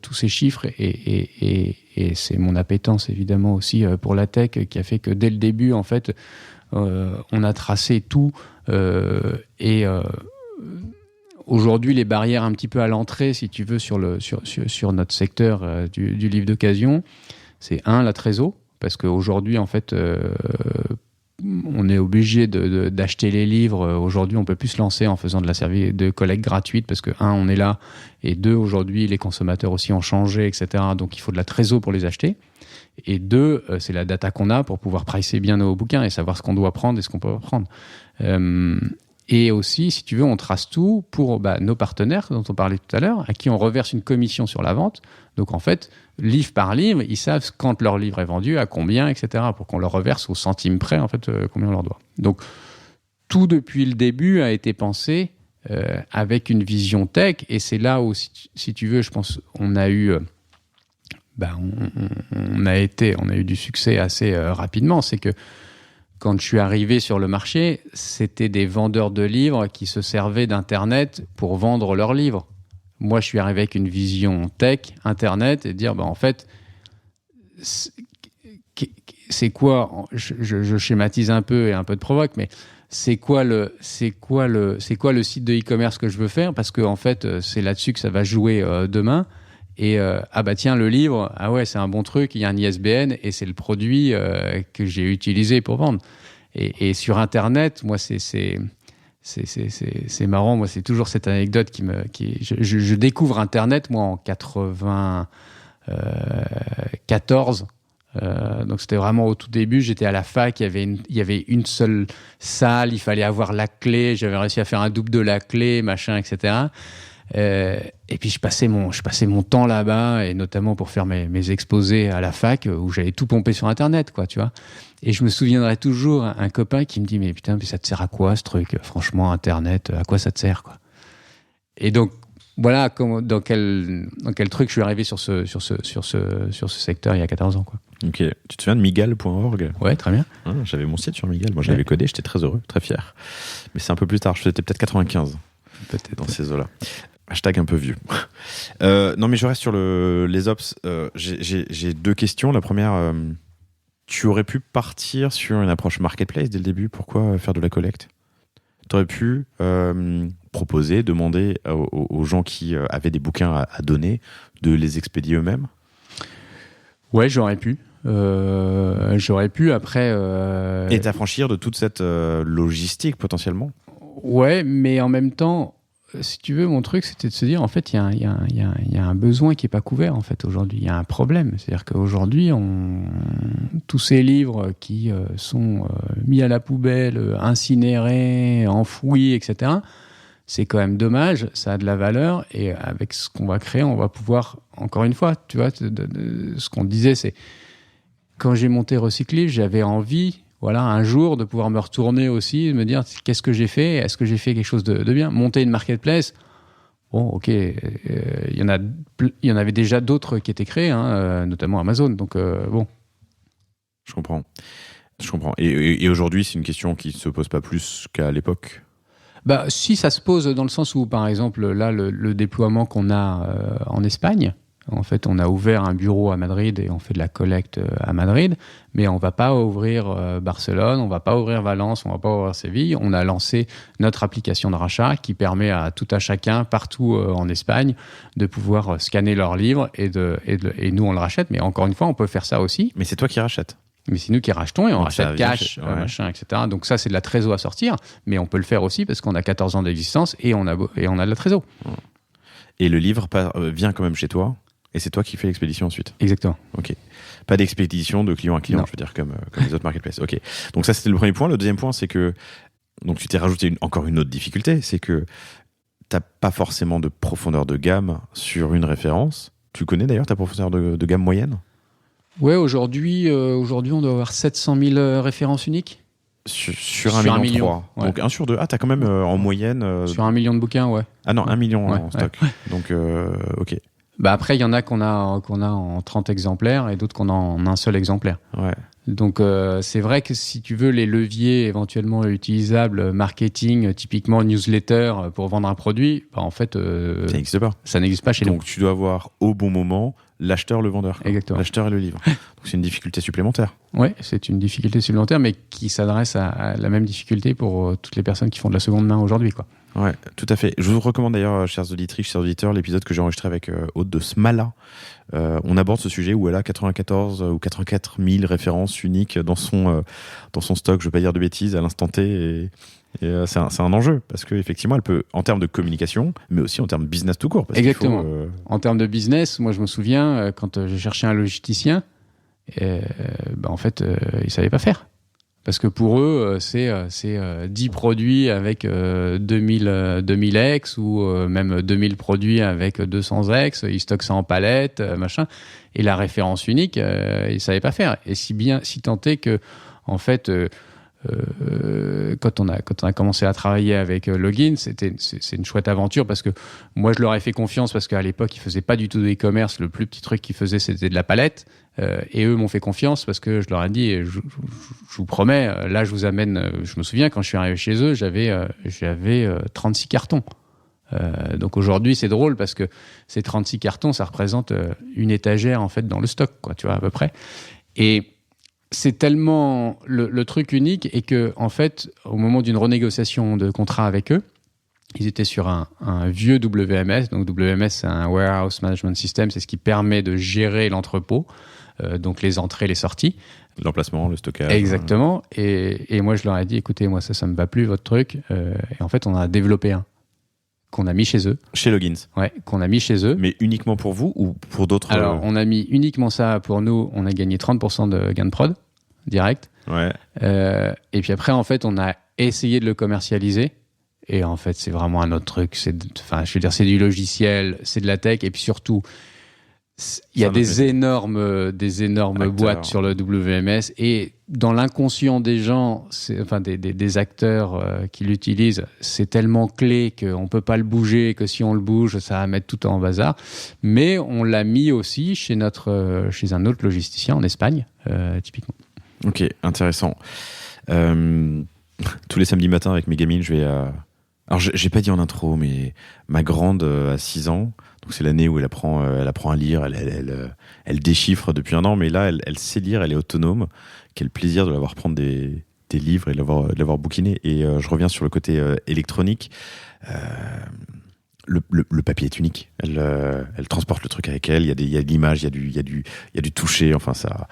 tous ces chiffres, et c'est mon appétence, évidemment, aussi pour la tech, qui a fait que dès le début, en fait, on a tracé tout. Aujourd'hui, les barrières un petit peu à l'entrée, si tu veux, sur notre secteur du livre d'occasion, c'est la trésor, parce qu'aujourd'hui, en fait, on est obligé d'acheter les livres. Aujourd'hui, on peut plus se lancer en faisant de collecte gratuite, parce que on est là, et 2, aujourd'hui, les consommateurs aussi ont changé, etc. Donc, il faut de la trésor pour les acheter. Et 2, c'est la data qu'on a pour pouvoir pricer bien nos bouquins et savoir ce qu'on doit prendre et ce qu'on peut prendre. Et aussi, si tu veux, on trace tout pour nos partenaires dont on parlait tout à l'heure, à qui on reverse une commission sur la vente. Donc en fait, livre par livre, ils savent quand leur livre est vendu, à combien, etc., pour qu'on leur reverse au centime près, en fait, combien on leur doit. Donc tout depuis le début a été pensé avec une vision tech, et c'est là où, si tu veux, je pense, on a eu on a eu du succès assez rapidement. C'est que quand je suis arrivé sur le marché, c'était des vendeurs de livres qui se servaient d'Internet pour vendre leurs livres. Moi, je suis arrivé avec une vision tech, Internet, et dire, en fait, c'est quoi, je schématise un peu et un peu de provoque, mais c'est quoi le site de e-commerce que je veux faire, parce que en fait, c'est là-dessus que ça va jouer demain. Et tiens, le livre, c'est un bon truc, il y a un ISBN et c'est le produit que j'ai utilisé pour vendre. Et sur Internet, moi, c'est marrant. Moi, c'est toujours cette anecdote je découvre Internet, moi, en 94. Donc, c'était vraiment au tout début. J'étais à la fac, il y avait une seule salle, il fallait avoir la clé. J'avais réussi à faire un double de la clé, machin, etc. Et puis je passais mon temps là-bas, et notamment pour faire mes exposés à la fac, où j'allais tout pomper sur Internet, quoi, tu vois. Et je me souviendrai toujours un copain qui me dit, mais putain, ça te sert à quoi ce truc? Franchement, Internet, à quoi ça te sert, quoi? Et donc voilà dans quel truc je suis arrivé sur ce secteur il y a 14 ans, quoi. Ok. Tu te souviens de migal.org? Ouais, très bien. J'avais mon site sur Migal. Moi, je l'avais codé, j'étais très heureux, très fier. Mais c'est un peu plus tard. C'était peut-être 95. Peut-être. Dans ces eaux-là. Hashtag un peu vieux. Non, mais je reste sur les ops. J'ai deux questions. La première, tu aurais pu partir sur une approche marketplace dès le début. Pourquoi faire de la collecte? Tu aurais pu proposer, demander aux gens qui avaient des bouquins à donner de les expédier eux-mêmes? Ouais, j'aurais pu. Après. Et t'affranchir de toute cette logistique potentiellement? Ouais, mais en même temps, si tu veux, mon truc, c'était de se dire, en fait, il y a un besoin qui n'est pas couvert, en fait, aujourd'hui. Il y a un problème. C'est-à-dire qu'aujourd'hui, tous ces livres qui sont mis à la poubelle, incinérés, enfouis, etc., c'est quand même dommage, ça a de la valeur, et avec ce qu'on va créer, on va pouvoir, encore une fois, tu vois, ce qu'on disait, c'est, quand j'ai monté Recyclif, j'avais envie, un jour, de pouvoir me retourner aussi, de me dire, qu'est-ce que j'ai fait? Est-ce que j'ai fait quelque chose de bien? Monter une marketplace, bon, ok, il y en avait déjà d'autres qui étaient créés, notamment Amazon, donc bon. Je comprends. Et aujourd'hui, c'est une question qui ne se pose pas plus qu'à l'époque? Si, ça se pose dans le sens où, par exemple, là, le déploiement qu'on a en Espagne, en fait, on a ouvert un bureau à Madrid et on fait de la collecte à Madrid, mais on ne va pas ouvrir Barcelone, on ne va pas ouvrir Valence, on ne va pas ouvrir Séville. On a lancé notre application de rachat qui permet à tout à chacun, partout en Espagne, de pouvoir scanner leurs livres et nous, on le rachète. Mais encore une fois, on peut faire ça aussi. Mais c'est toi qui rachètes? Mais c'est nous qui rachetons et on rachète cash, machin, etc. Donc ça, c'est de la trésor à sortir, mais on peut le faire aussi parce qu'on a 14 ans d'existence et on a de la trésor. Et le livre vient quand même chez toi, et c'est toi qui fais l'expédition ensuite? Exactement. Ok. Pas d'expédition de client à client, je veux dire, comme les autres marketplaces. Ok. Donc ça, c'était le premier point. Le deuxième point, c'est que donc tu t'es rajouté encore une autre difficulté, c'est que t'as pas forcément de profondeur de gamme sur une référence. Tu connais d'ailleurs ta profondeur de gamme moyenne? Ouais, aujourd'hui, on doit avoir 700 000 références uniques. Sur 1,3 million. Ouais. Donc 1 sur 2. Ah, t'as quand même en moyenne... Sur 1 million de bouquins, ouais. Ah non, 1 million en stock. Ouais. Donc, ok. Après, il y en a qu'on a en 30 exemplaires et d'autres qu'on a en un seul exemplaire. Ouais. Donc, c'est vrai que si tu veux, les leviers éventuellement utilisables, marketing, typiquement newsletter pour vendre un produit, en fait... ça n'existe pas. Ça n'existe pas chez nous. Donc, tu dois avoir au bon moment l'acheteur, le vendeur. Exactement. L'acheteur et le livre. Donc, c'est une difficulté supplémentaire. Oui, c'est une difficulté supplémentaire, mais qui s'adresse à la même difficulté pour toutes les personnes qui font de la seconde main aujourd'hui, quoi. Ouais, tout à fait. Je vous recommande d'ailleurs, chers auditrices, chers auditeurs, l'épisode que j'ai enregistré avec Aude de Smala. On aborde ce sujet où elle a 94 ou 84 000 références uniques dans son stock, je ne vais pas dire de bêtises, à l'instant T. Et c'est un enjeu, parce qu'effectivement, elle peut, en termes de communication, mais aussi en termes de business tout court. Parce exactement. En termes de business, moi je me souviens, quand j'ai cherché un logisticien, en fait, il ne savait pas faire. Parce que pour eux, c'est 10 produits avec 2000 ex ou même 2000 produits avec 200 ex. Ils stockent ça en palette, machin. Et la référence unique, ils ne savaient pas faire. Et si tant est que, en fait, quand on a commencé à travailler avec Login, c'est une chouette aventure parce que moi je leur ai fait confiance parce qu'à l'époque ils faisaient pas du tout de e-commerce, le plus petit truc qu'ils faisaient c'était de la palette, et eux m'ont fait confiance parce que je leur ai dit je vous promets, là je vous amène, je me souviens quand je suis arrivé chez eux j'avais 36 cartons. Donc aujourd'hui c'est drôle parce que ces 36 cartons ça représente une étagère en fait dans le stock, quoi, tu vois, à peu près. Et c'est tellement le truc unique et que en fait au moment d'une renégociation de contrat avec eux, ils étaient sur un vieux WMS. Donc WMS c'est un Warehouse Management System, c'est ce qui permet de gérer l'entrepôt, donc les entrées, les sorties. L'emplacement, le stockage. Exactement. Et moi je leur ai dit écoutez, moi ça me va plus votre truc. Et en fait on a développé un qu'on a mis chez eux. Chez Logins. Ouais, qu'on a mis chez eux. Mais uniquement pour vous ou pour d'autres? Alors, on a mis uniquement ça pour nous. On a gagné 30% de gain de prod, direct. Ouais. Et puis après, en fait, on a essayé de le commercialiser. Et en fait, c'est vraiment un autre truc. Je veux dire, c'est du logiciel, c'est de la tech. Et puis surtout, il y a des énormes boîtes sur le WMS. Et dans l'inconscient des gens, des acteurs qui l'utilisent, c'est tellement clé qu'on ne peut pas le bouger, que si on le bouge, ça va mettre tout en bazar. Mais on l'a mis aussi chez un autre logisticien en Espagne, typiquement. Ok, intéressant. Tous les samedis matins avec mes gamines, je vais à... Alors, j'ai pas dit en intro, mais ma grande a 6 ans. Donc, c'est l'année où elle apprend à lire. Elle déchiffre depuis un an, mais là, elle sait lire, elle est autonome. Quel plaisir de l'avoir prendre des livres et de l'avoir bouquiné. Et je reviens sur le côté électronique. Le papier est unique. Elle transporte le truc avec elle. Il y a de l'image, il y a du toucher. Enfin, ça.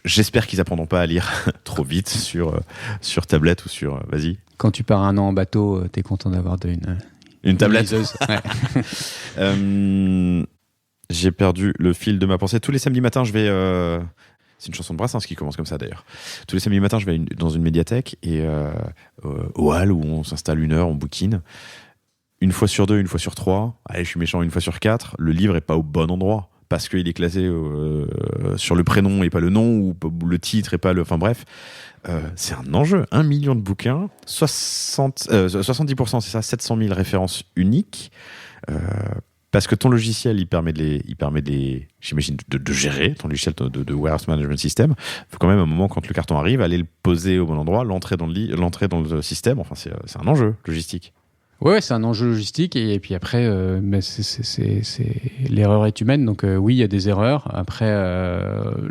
J'espère qu'ils apprendront pas à lire trop vite sur tablette ou sur. Vas-y. Quand tu pars un an en bateau, t'es content d'avoir une tablette. Ouais. J'ai perdu le fil de ma pensée. Tous les samedis matins, je vais. C'est une chanson de Brassens qui commence comme ça d'ailleurs. Tous les samedis matins, je vais dans une médiathèque et au hall où on s'installe 1 heure, on bouquine. 1 fois sur 2, 1 fois sur 3. Allez, je suis méchant, 1 fois sur 4. Le livre est pas au bon endroit parce qu'il est classé sur le prénom et pas le nom, ou le titre et pas le. Enfin bref. C'est un enjeu. 1 million de bouquins, 70%, c'est ça, 700 000 références uniques. Parce que ton logiciel, il permet j'imagine, de gérer ton logiciel de Warehouse Management System. Il faut quand même, à un moment, quand le carton arrive, aller le poser au bon endroit, l'entrer dans le système. Enfin, c'est un enjeu logistique. Ouais, c'est un enjeu logistique. Et puis après, mais l'erreur est humaine. Donc oui, il y a des erreurs. Après,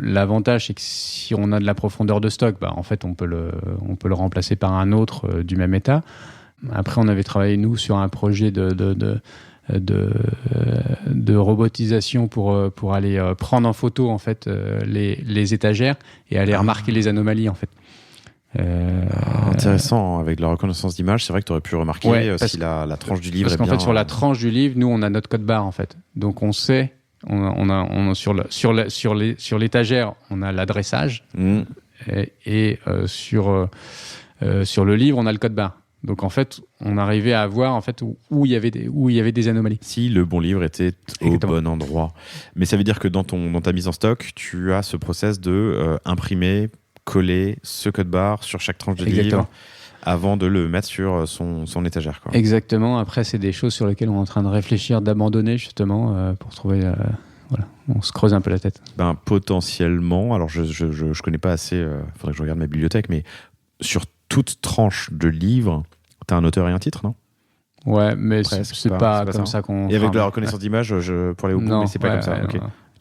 l'avantage, c'est que si on a de la profondeur de stock, en fait, on peut le remplacer par un autre du même état. Après, on avait travaillé, nous, sur un projet de robotisation pour aller prendre en photo en fait les étagères et aller remarquer les anomalies en fait. Intéressant, avec la reconnaissance d'image, c'est vrai que tu aurais pu remarquer si la tranche du livre parce est qu'en bien... fait sur la tranche du livre, nous on a notre code barre en fait, donc on sait, on sur l'étagère on a l'adressage et sur le livre on a le code barre. Donc en fait, on arrivait à voir en fait où il y avait des anomalies. Si le bon livre était au bon endroit. Mais ça veut dire que dans ta mise en stock, tu as ce process de imprimer, coller ce code barre sur chaque tranche de livre avant de le mettre sur son étagère, quoi. Exactement. Après, c'est des choses sur lesquelles on est en train de réfléchir, d'abandonner justement pour trouver. Voilà, on se creuse un peu la tête. Potentiellement. Alors je connais pas assez. Faudrait que je regarde ma bibliothèque, mais sur toute tranche de livre, t'as un auteur et un titre, non? Ouais, mais c'est pas comme ça qu'on... Et avec la reconnaissance d'image, pour aller au bout, mais c'est pas comme ça. Okay.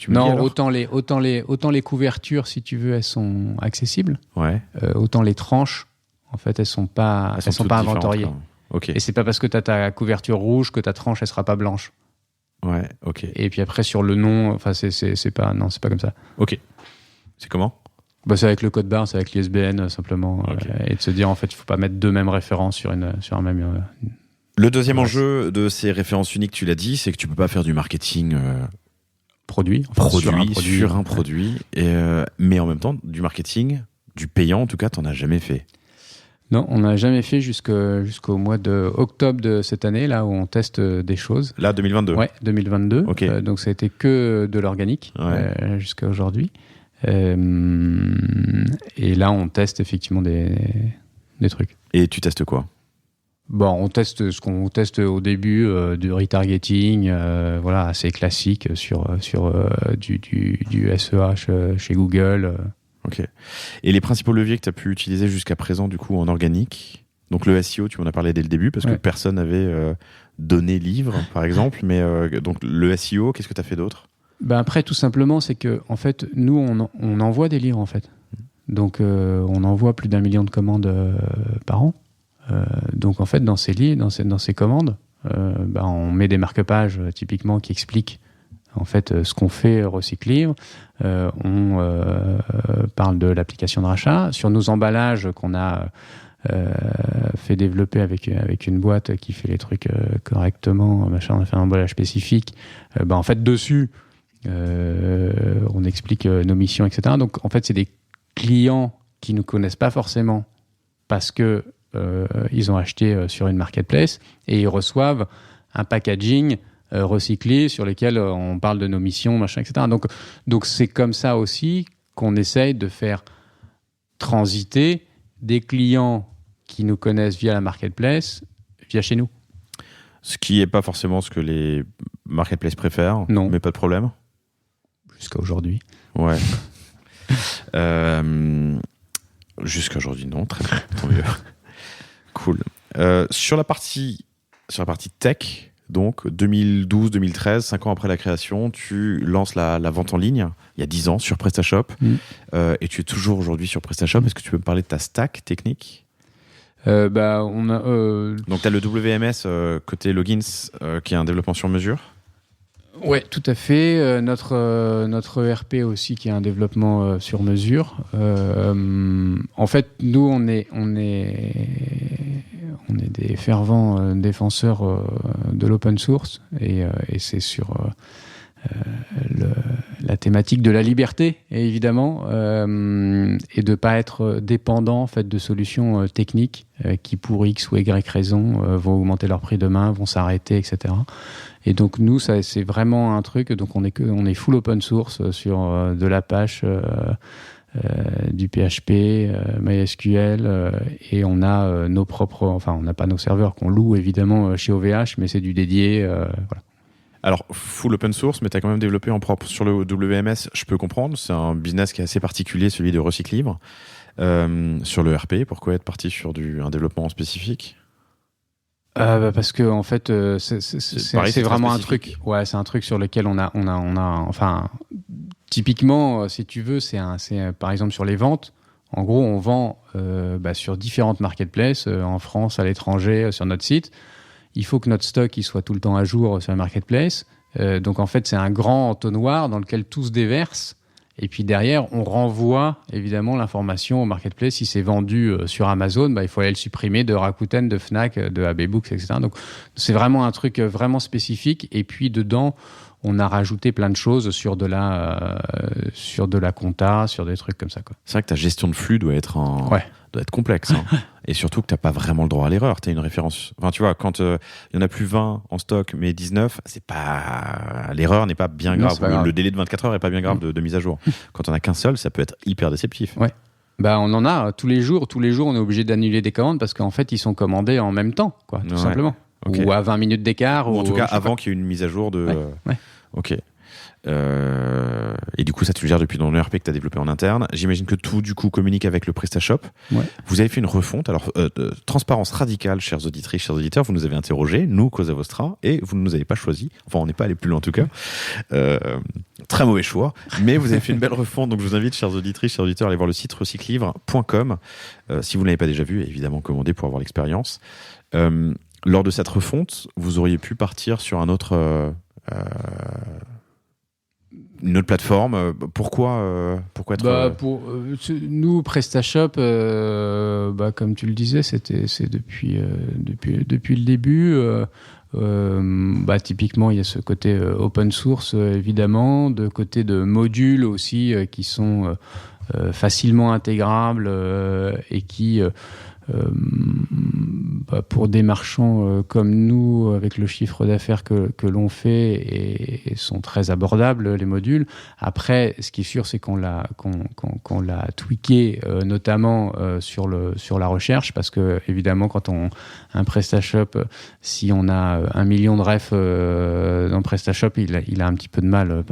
Non, autant les couvertures, si tu veux, elles sont accessibles. Ouais. Autant les tranches, en fait, elles sont pas inventoriées. Okay. Et c'est pas parce que t'as ta couverture rouge que ta tranche, elle sera pas blanche. Ouais, ok. Et puis après, sur le nom, enfin, c'est pas comme ça. Ok. C'est comment? C'est avec le code barre, c'est avec l'ISBN simplement, et de se dire en fait il faut pas mettre 2 mêmes références sur un même. Le deuxième enjeu de ces références uniques, tu l'as dit, c'est que tu peux pas faire du marketing produit sur un produit, mais en même temps du marketing, du payant en tout cas, t'en as jamais fait. Non, on n'a jamais fait jusqu'au mois de octobre de cette année là où on teste des choses. Là 2022. Ouais, 2022. Okay. Donc ça a été que de l'organique jusqu'à aujourd'hui. Et là, on teste effectivement des trucs. Et tu testes quoi ? Bon, on teste ce qu'on teste au début, du retargeting, voilà, assez classique sur du SEA chez Google. Ok. Et les principaux leviers que tu as pu utiliser jusqu'à présent, du coup, en organique ? Donc le SEO, tu m'en as parlé dès le début, parce que personne n'avait donné livre, par exemple. Mais donc le SEO, qu'est-ce que tu as fait d'autre ? Ben après, tout simplement, c'est que en fait, nous, on envoie des livres, en fait. Donc, on envoie plus d'1 million de commandes par an. Donc, en fait, dans ces livres, dans ces commandes, on met des marque-pages, typiquement, qui expliquent en fait ce qu'on fait Recyclivre. On parle de l'application de rachat. Sur nos emballages qu'on a fait développer avec une boîte qui fait les trucs correctement, machin, on a fait un emballage spécifique. En fait, dessus, on explique nos missions, etc. Donc, en fait, c'est des clients qui ne nous connaissent pas forcément parce que ils ont acheté sur une marketplace et ils reçoivent un packaging recyclé sur lequel on parle de nos missions, machin, etc. Donc c'est comme ça aussi qu'on essaye de faire transiter des clients qui nous connaissent via la marketplace via chez nous. Ce qui n'est pas forcément ce que les marketplaces préfèrent, non. Mais pas de problème. Jusqu'à aujourd'hui. Ouais. Jusqu'à aujourd'hui, non, très bien, tant mieux. Cool. Sur la partie tech, donc 2012-2013, 5 ans après la création, tu lances la vente en ligne, il y a 10 ans, sur PrestaShop, et tu es toujours aujourd'hui sur PrestaShop. Est-ce que tu peux me parler de ta stack technique ? Donc tu as le WMS côté Logins, qui est un développement sur mesure. Oui, tout à fait. Notre ERP aussi, qui est un développement sur mesure. En fait, nous, on est des fervents défenseurs de l'open source, et c'est sur la thématique de la liberté, évidemment, et de ne pas être dépendant en fait, de solutions techniques qui, pour X ou Y raison, vont augmenter leur prix demain, vont s'arrêter, etc. Et donc nous, ça, c'est vraiment un truc. Donc on est full open source sur de l'Apache, du PHP, MySQL, et on a nos propres. Enfin, on n'a pas nos serveurs qu'on loue évidemment chez OVH, mais c'est du dédié. Voilà. Alors full open source, mais tu as quand même développé en propre sur le WMS. Je peux comprendre. C'est un business qui est assez particulier, celui de Recyclivre. Sur le RP, pourquoi être parti sur un développement spécifique ? Parce que en fait, c'est vraiment un truc. Ouais, c'est un truc sur lequel on a. Enfin, typiquement, si tu veux, c'est par exemple sur les ventes. En gros, on vend sur différentes marketplaces en France, à l'étranger, sur notre site. Il faut que notre stock il soit tout le temps à jour sur la marketplace. Donc en fait, c'est un grand entonnoir dans lequel tout se déverse. Et puis derrière, on renvoie évidemment l'information au marketplace. Si c'est vendu sur Amazon, il faut aller le supprimer de Rakuten, de Fnac, de AB Books, etc. Donc c'est vraiment un truc vraiment spécifique. Et puis dedans, on a rajouté plein de choses sur de la compta, sur des trucs comme ça, quoi. C'est vrai que ta gestion de flux doit être complexe. Hein. Et surtout que tu n'as pas vraiment le droit à l'erreur. Tu as une référence. Enfin, tu vois, quand il y en a plus 20 en stock, mais 19, l'erreur n'est pas bien grave. Le délai de 24 heures n'est pas bien grave de mise à jour. Quand on n'a qu'un seul, ça peut être hyper déceptif. Ouais. On en a tous les jours. Tous les jours, on est obligé d'annuler des commandes parce qu'en fait, ils sont commandés en même temps, quoi, tout simplement. Okay. Ou à 20 minutes d'écart. Ou en tout cas, avant qu'il y ait une mise à jour de... Ouais. Ok. Et du coup, ça, tu le gères depuis ton ERP que tu as développé en interne. J'imagine que tout, du coup, communique avec le PrestaShop. Ouais. Vous avez fait une refonte. Alors, transparence radicale, chers auditrices, chers auditeurs. Vous nous avez interrogés, nous, Cosa Vostra, et vous ne nous avez pas choisi. Enfin, on n'est pas allé plus loin, en tout cas. Très mauvais choix. Mais vous avez fait une belle refonte. Donc, je vous invite, chers auditrices, chers auditeurs, à aller voir le site recyclivre.com. Si vous ne l'avez pas déjà vu, évidemment, commandez pour avoir l'expérience. Lors de cette refonte, vous auriez pu partir sur une autre plateforme. Pourquoi être... Pour nous, PrestaShop, comme tu le disais, c'est depuis le début. Typiquement, il y a ce côté open source, évidemment, de côté de modules aussi qui sont facilement intégrables et qui pour des marchands comme nous, avec le chiffre d'affaires que l'on fait, et sont très abordables, les modules. Après, ce qui est sûr, c'est qu'on l'a tweaké, notamment sur la recherche, parce que évidemment, quand un PrestaShop, si on a 1 million de refs dans PrestaShop, il a un petit peu de mal,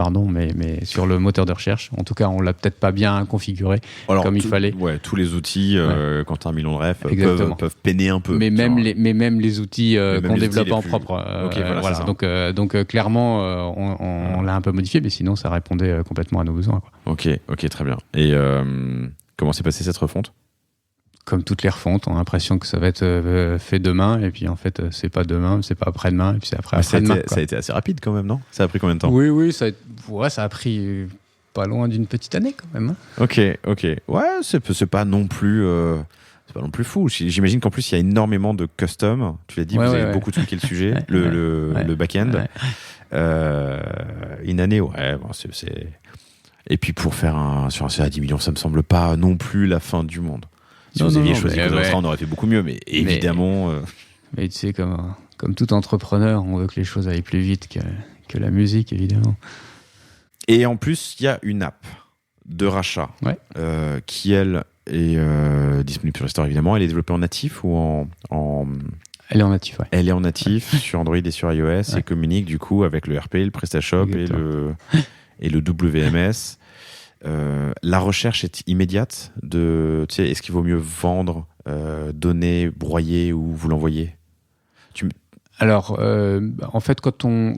mais sur le moteur de recherche. En tout cas, on l'a peut-être pas bien configuré comme il fallait. Ouais, tous les outils, quand tu as 1 million de refs, peuvent peiner un peu. Mais même les outils qu'on développe en propre. Voilà. Donc clairement, on l'a un peu modifié, mais sinon, ça répondait complètement à nos besoins, quoi. Ok, très bien. Et comment s'est passée cette refonte ? Comme toutes les refontes, on a l'impression que ça va être fait demain, et puis en fait, c'est pas demain, c'est pas après-demain, et puis c'est après-demain. Ça a été assez rapide quand même, non ? Ça a pris combien de temps ? Oui, ça a pris pas loin d'une petite année quand même. Ok. Ouais, c'est pas non plus... C'est pas non plus fou. J'imagine qu'en plus, il y a énormément de custom. Tu l'as dit, vous avez beaucoup tweaké le sujet, le back-end. Une année, c'est... Et puis pour faire sur un CA à 10 millions, ça me semble pas non plus la fin du monde. Si vous aviez choisi Codastra, on aurait fait beaucoup mieux, mais évidemment... Mais tu sais, comme tout entrepreneur, on veut que les choses aillent plus vite que la musique, évidemment. Et en plus, il y a une app de rachat qui, elle, est disponible sur les stores, évidemment. Elle est développée en natif ou en... Elle est en natif, ouais. Elle est en natif sur Android et sur iOS et communique du coup avec le RP, le PrestaShop et le WMS. La recherche est immédiate. Est-ce qu'il vaut mieux vendre, donner, broyer ou vous l'envoyer ? Alors, en fait, quand on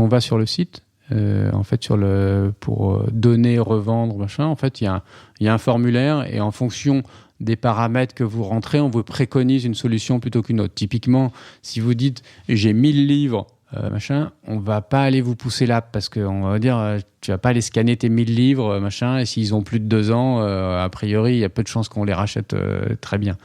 va sur le site, en fait, pour donner, revendre, machin, en fait, il y a un formulaire, et en fonction des paramètres que vous rentrez, on vous préconise une solution plutôt qu'une autre. Typiquement, si vous dites j'ai 1000 livres, machin, on va pas aller vous pousser l'app, parce qu'on va dire tu vas pas aller scanner tes 1000 livres, machin, et s'ils ont plus de 2 ans, a priori, il y a peu de chances qu'on les rachète très bien.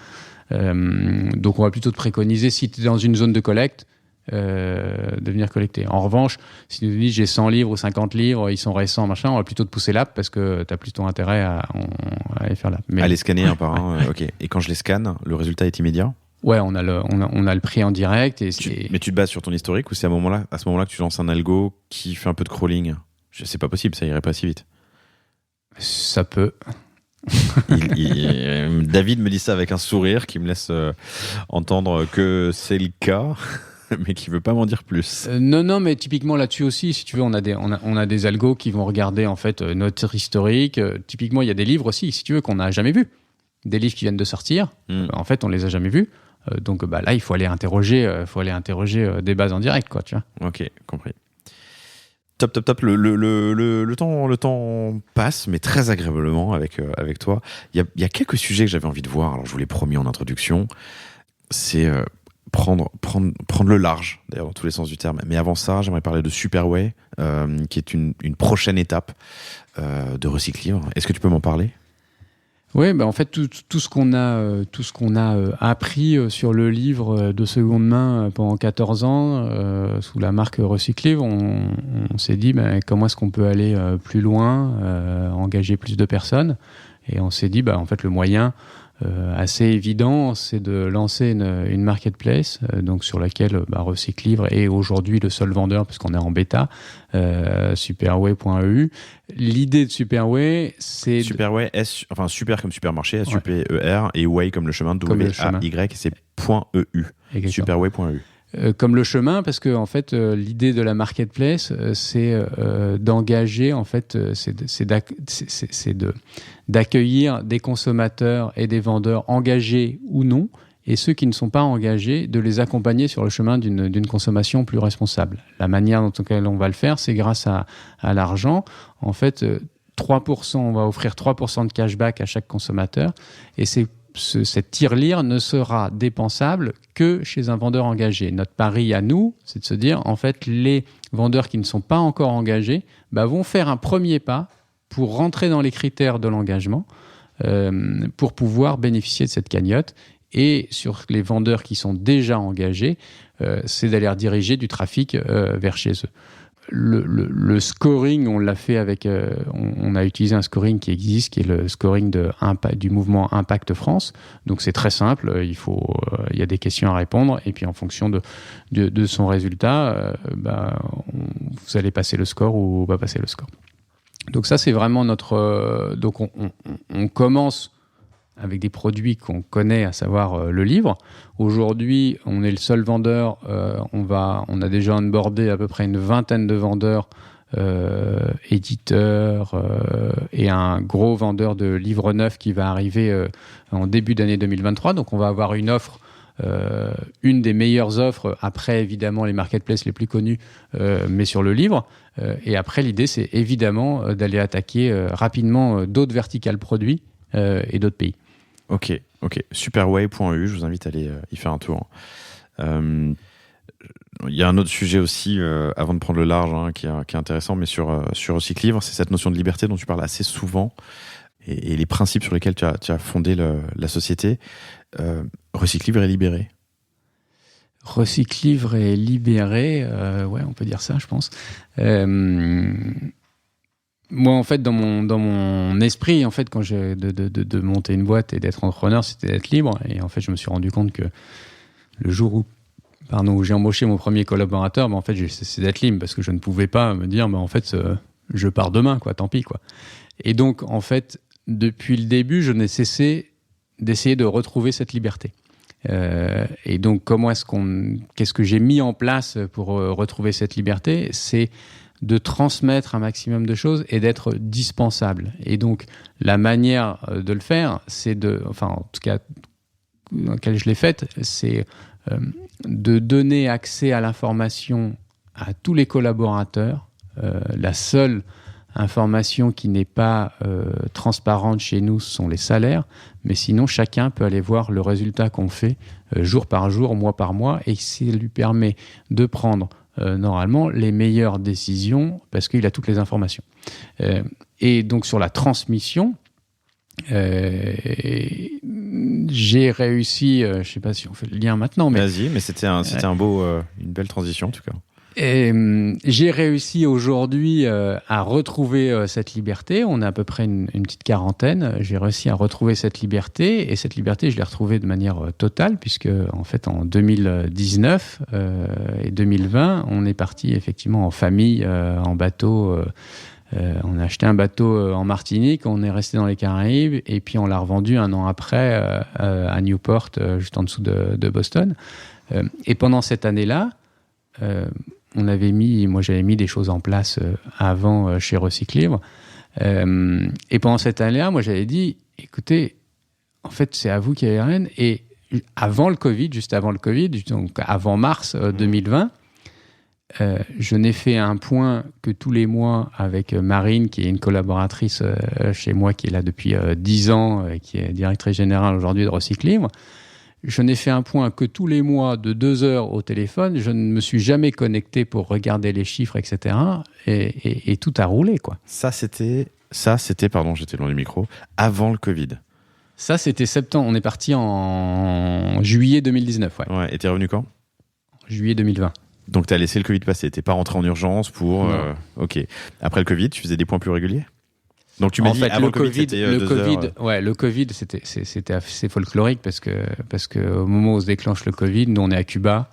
Donc on va plutôt te préconiser, si tu es dans une zone de collecte, de venir collecter. En revanche, si tu nous dis j'ai 100 livres ou 50 livres, ils sont récents, machin, on va plutôt te pousser l'app, parce que tu as plutôt intérêt à aller faire l'app. À les scanner un par un, ok. Et quand je les scanne, le résultat est immédiat ? Ouais, on a le prix en direct. Mais tu te bases sur ton historique, ou c'est à ce moment-là que tu lances un algo qui fait un peu de crawling ? C'est pas possible, ça irait pas si vite. Ça peut. David me dit ça avec un sourire qui me laisse entendre que c'est le cas, mais qui veut pas m'en dire plus. Non, mais typiquement là-dessus aussi, si tu veux, on a des algos qui vont regarder en fait notre historique. Typiquement, il y a des livres aussi, si tu veux, qu'on n'a jamais vus. Des livres qui viennent de sortir, en fait, on les a jamais vus. Donc là, il faut aller interroger des bases en direct, quoi, tu vois. Ok, compris. Top. Le temps passe, mais très agréablement avec toi. Il y a quelques sujets que j'avais envie de voir. Alors, je vous l'ai promis en introduction. C'est prendre le large, d'ailleurs, dans tous les sens du terme. Mais avant ça, j'aimerais parler de Superway, qui est une prochaine étape de Recyclivre. Est-ce que tu peux m'en parler ? Oui, en fait, tout ce qu'on a appris sur le livre de seconde main pendant 14 ans, sous la marque Recyclivre, on s'est dit comment est-ce qu'on peut aller plus loin, engager plus de personnes. Et on s'est dit, en fait, le moyen assez évident, c'est de lancer une marketplace, donc sur laquelle Recyclivre est aujourd'hui le seul vendeur, puisqu'on est en bêta, superway.eu. L'idée de Superway, c'est... Superway, super comme supermarché, S-U-P-E-R, et way comme le chemin, W-A-Y, c'est .eu. Superway.eu. Comme le chemin, parce que en fait, l'idée de la marketplace, c'est d'engager, en fait, c'est d'accueillir des consommateurs et des vendeurs engagés ou non, et ceux qui ne sont pas engagés, de les accompagner sur le chemin d'une consommation plus responsable. La manière dont on va le faire, c'est grâce à l'argent. En fait, 3%, on va offrir 3% de cashback à chaque consommateur, et cette tirelire ne sera dépensable que chez un vendeur engagé. Notre pari à nous, c'est de se dire, en fait, les vendeurs qui ne sont pas encore engagés vont faire un premier pas pour rentrer dans les critères de l'engagement, pour pouvoir bénéficier de cette cagnotte. Et sur les vendeurs qui sont déjà engagés, c'est d'aller rediriger du trafic vers chez eux. le scoring, on l'a fait avec, on a utilisé un scoring qui existe, qui est le scoring du mouvement Impact France. Donc c'est très simple, il y a des questions à répondre, et puis en fonction de son résultat, vous allez passer le score ou pas passer le score. Donc ça, c'est vraiment notre. Donc on commence avec des produits qu'on connaît, à savoir le livre. Aujourd'hui, on est le seul vendeur. On a déjà onboardé à peu près une vingtaine de vendeurs, éditeurs, et un gros vendeur de livres neufs qui va arriver en début d'année 2023. Donc on va avoir une offre, une des meilleures offres, après évidemment les marketplaces les plus connus, mais sur le livre. Et après, l'idée, c'est évidemment d'aller attaquer rapidement d'autres verticales produits et d'autres pays. Ok. Superway.eu, je vous invite à aller y faire un tour. Il y a un autre sujet aussi, avant de prendre le large, qui est intéressant, mais sur Recyclivre, c'est cette notion de liberté dont tu parles assez souvent, et les principes sur lesquels tu as fondé la société. Recyclivre est libéré. Recyclivre est libéré, ouais, on peut dire ça, je pense. Moi, en fait, dans mon esprit, en fait, quand j'ai de monter une boîte et d'être entrepreneur, c'était d'être libre. Et en fait, je me suis rendu compte que le jour où j'ai embauché mon premier collaborateur, en fait, j'ai cessé d'être libre, parce que je ne pouvais pas me dire, en fait, je pars demain, quoi, tant pis, quoi. Et donc, en fait, depuis le début, je n'ai cessé d'essayer de retrouver cette liberté. Et donc, qu'est-ce que j'ai mis en place pour retrouver cette liberté ? C'est de transmettre un maximum de choses et d'être dispensable. Et donc, la manière de le faire, c'est en tout cas, dans laquelle je l'ai faite, c'est de donner accès à l'information à tous les collaborateurs. La seule information qui n'est pas transparente chez nous, ce sont les salaires, mais sinon chacun peut aller voir le résultat qu'on fait jour par jour, mois par mois, et ça lui permet de prendre normalement les meilleures décisions, parce qu'il a toutes les informations. Et donc sur la transmission, j'ai réussi, je ne sais pas si on fait le lien maintenant, mais vas-y, mais c'était une belle transition en tout cas. Et j'ai réussi aujourd'hui à retrouver cette liberté. On a à peu près une petite quarantaine. J'ai réussi à retrouver cette liberté, et cette liberté, je l'ai retrouvée de manière totale, puisque en fait en 2019 et 2020, on est parti effectivement en famille, en bateau. On a acheté un bateau en Martinique, on est resté dans les Caraïbes, et puis on l'a revendu un an après à Newport, juste en dessous de Boston. Et pendant cette année-là, j'avais mis des choses en place avant chez Recyclivre. Et pendant cette année-là, moi, j'avais dit, écoutez, en fait, c'est à vous qui avez les rênes. Et juste avant le Covid, donc avant mars 2020, je n'ai fait un point que tous les mois avec Marine, qui est une collaboratrice chez moi, qui est là depuis 10 ans, qui est directrice générale aujourd'hui de Recyclivre. Je n'ai fait un point que tous les mois de 2 heures au téléphone. Je ne me suis jamais connecté pour regarder les chiffres, etc. Et tout a roulé, quoi. Ça, c'était, pardon, j'étais loin du micro, avant le Covid. Ça, c'était septembre. On est parti en juillet 2019, ouais. Ouais, et t'es revenu quand ? Juillet 2020. Donc, t'as laissé le Covid passer. T'es pas rentré en urgence pour... Ok. Après le Covid, tu faisais des points plus réguliers ? Donc tu m'as dit avant le Covid, le Covid, c'était assez folklorique, parce que au moment où se déclenche le Covid, nous on est à Cuba.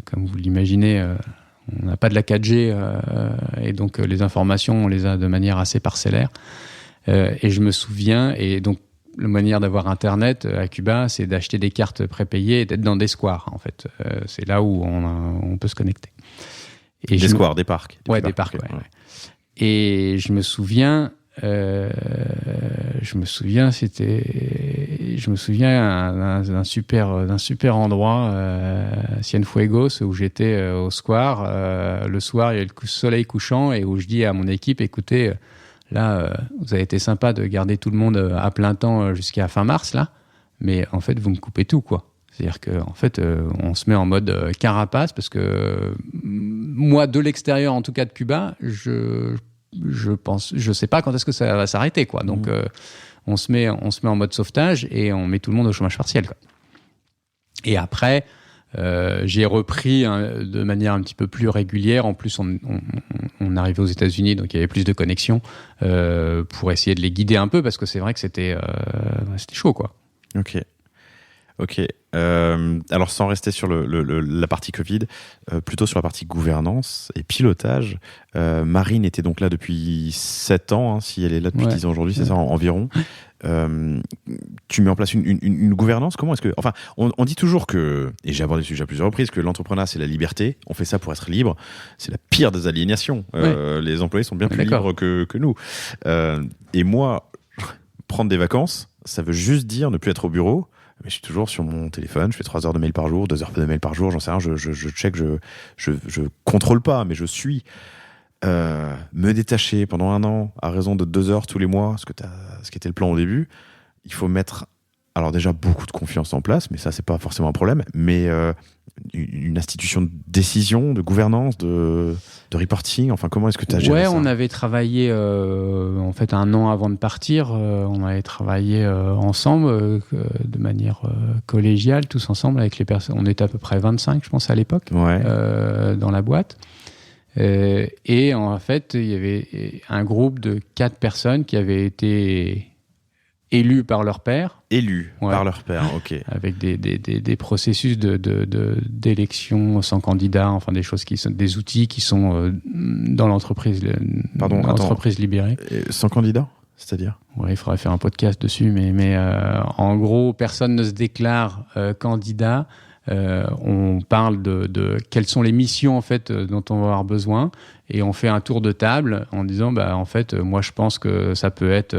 Comme vous l'imaginez, on n'a pas de la 4G, et donc les informations, on les a de manière assez parcellaire. Et je me souviens, et donc la manière d'avoir Internet à Cuba, c'est d'acheter des cartes prépayées et d'être dans des squares, en fait. C'est là où on peut se connecter. Et des squares, des parcs. Des parcs, ouais. Et je me souviens d'un super endroit, Cienfuegos, où j'étais au square. Le soir, il y a le soleil couchant, et où je dis à mon équipe, écoutez, là, vous avez été sympa de garder tout le monde à plein temps jusqu'à fin mars, là, mais en fait, vous me coupez tout, quoi. C'est-à-dire qu'en fait, on se met en mode carapace, parce que moi, de l'extérieur, en tout cas de Cuba, je sais pas quand est-ce que ça va s'arrêter, quoi. Donc, on se met en mode sauvetage, et on met tout le monde au chômage partiel, quoi. Et après, J'ai repris de manière un petit peu plus régulière. En plus, on arrivait aux États-Unis, donc il y avait plus de connexions pour essayer de les guider un peu, parce que c'est vrai que c'était chaud, quoi. Ok. Alors, sans rester sur la partie Covid, plutôt sur la partie gouvernance et pilotage, Marine était donc là depuis 7 ans, hein, si elle est là depuis 10 ans aujourd'hui, c'est ça, environ. Tu mets en place une gouvernance. Comment est-ce que... Enfin, on dit toujours que, et j'ai abordé le sujet à plusieurs reprises, que l'entrepreneuriat, c'est la liberté. On fait ça pour être libre. C'est la pire des aliénations. Les employés sont bien plus libres que nous. Et moi, prendre des vacances, ça veut juste dire ne plus être au bureau. Mais je suis toujours sur mon téléphone, je fais 3 heures de mail par jour, 2 heures de mail par jour, j'en sais rien, je check, je contrôle pas, mais je suis. Me détacher pendant 1 an à raison de 2 heures tous les mois, ce qui était le plan au début, il faut mettre, alors déjà beaucoup de confiance en place, mais ça c'est pas forcément un problème, mais une institution de décision, de gouvernance, de reporting, enfin comment est-ce que tu as géré ça ? On avait travaillé en fait 1 an avant de partir, on avait travaillé ensemble de manière collégiale, tous ensemble avec les personnes, on était à peu près 25 je pense à l'époque dans la boîte. Et en fait, il y avait un groupe de 4 personnes qui avaient été élues par leur père. Par leur père, ok. Avec des processus d'élection sans candidat, enfin des choses qui sont des outils qui sont dans l'entreprise, l'entreprise libérée. Sans candidat, c'est-à-dire ? Ouais, il faudrait faire un podcast dessus, mais en gros, personne ne se déclare candidat. On parle de quelles sont les missions en fait dont on va avoir besoin, et on fait un tour de table en disant en fait moi je pense que ça peut être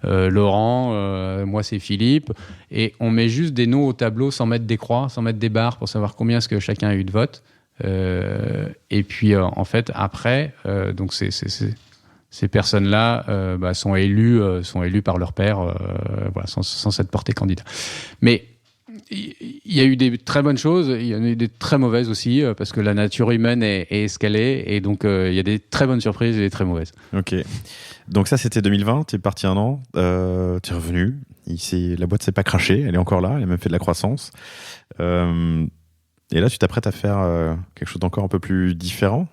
Laurent, moi c'est Philippe, et on met juste des noms au tableau sans mettre des croix, sans mettre des barres pour savoir combien est-ce que chacun a eu de votes, et puis en fait après donc ces personnes-là sont élues par leur père, sans être portées candidat. Mais il y a eu des très bonnes choses, il y en a eu des très mauvaises aussi, parce que la nature humaine est ce qu'elle est, et donc il y a des très bonnes surprises et des très mauvaises. Ok. Donc ça, c'était 2020, tu es parti 1 an, tu es revenu, la boîte s'est pas crachée, elle est encore là, elle a même fait de la croissance. Et là, tu t'apprêtes à faire quelque chose d'encore un peu plus différent,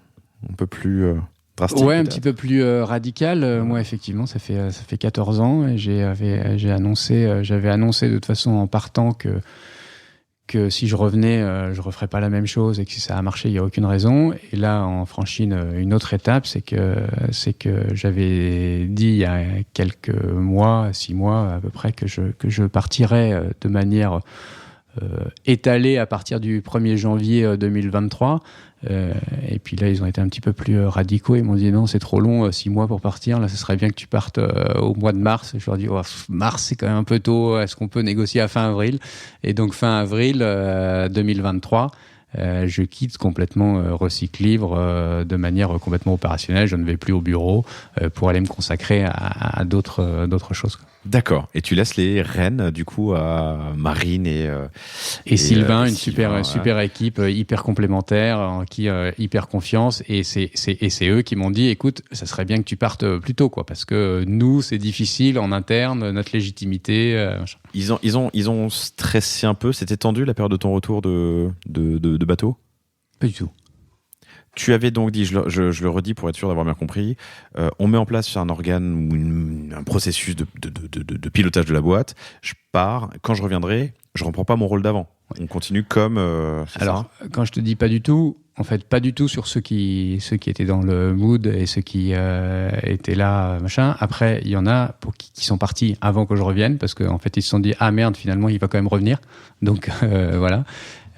un peu plus drastique. Ouais, un petit peu plus radical. Moi, effectivement, ça fait 14 ans, et j'avais annoncé de toute façon en partant que si je revenais, je referais pas la même chose, et que si ça a marché, il y a aucune raison. Et là, on franchit une autre étape, c'est que j'avais dit il y a quelques mois, 6 mois à peu près, que je partirais de manière étalée à partir du 1er janvier 2023. Et puis là, ils ont été un petit peu plus radicaux. Ils m'ont dit non, c'est trop long, 6 mois pour partir. Là, ce serait bien que tu partes au mois de mars. Je leur dis mars, c'est quand même un peu tôt. Est-ce qu'on peut négocier à fin avril ? Et donc fin avril 2023, je quitte complètement Recyclivre de manière complètement opérationnelle. Je ne vais plus au bureau pour aller me consacrer à d'autres choses. D'accord. Et tu laisses les rênes du coup à Marine et Sylvain, une super équipe, hyper complémentaire, en qui hyper confiance. Et c'est eux qui m'ont dit, écoute, ça serait bien que tu partes plus tôt, quoi, parce que nous, c'est difficile en interne, notre légitimité. Ils ont stressé un peu. C'était tendu la période de ton retour de bateau ? Pas du tout. Tu avais donc dit, je le redis pour être sûr d'avoir bien compris, on met en place un organe ou un processus de pilotage de la boîte. Je pars, quand je reviendrai, je reprends pas mon rôle d'avant. On continue comme. Alors, quand je te dis pas du tout, en fait, pas du tout sur ceux qui étaient dans le mood et ceux qui étaient là, machin. Après, il y en a qui sont partis avant que je revienne, parce qu'en fait, ils se sont dit ah merde, finalement, il va quand même revenir. Donc voilà.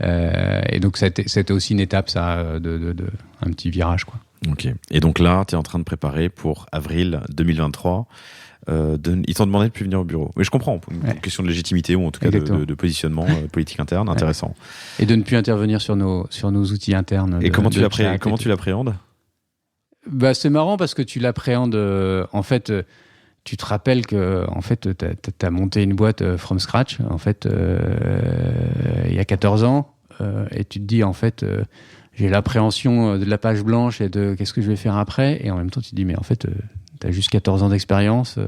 Et donc c'était aussi une étape, ça, un petit virage, quoi. Ok. Et donc là, tu es en train de préparer pour avril 2023. Ils t'ont demandé de plus venir au bureau. Mais je comprends, une question de légitimité ou en tout cas de positionnement politique interne, intéressant. Et de ne plus intervenir sur nos outils internes. Et comment tu l'appréhendes ? C'est marrant parce que tu l'appréhendes. En fait, tu te rappelles que en fait, t'as monté une boîte from scratch. En fait, il y a 14 ans, et tu te dis en fait. J'ai l'appréhension de la page blanche et de qu'est-ce que je vais faire après, et en même temps tu te dis mais en fait t'as juste 14 ans d'expérience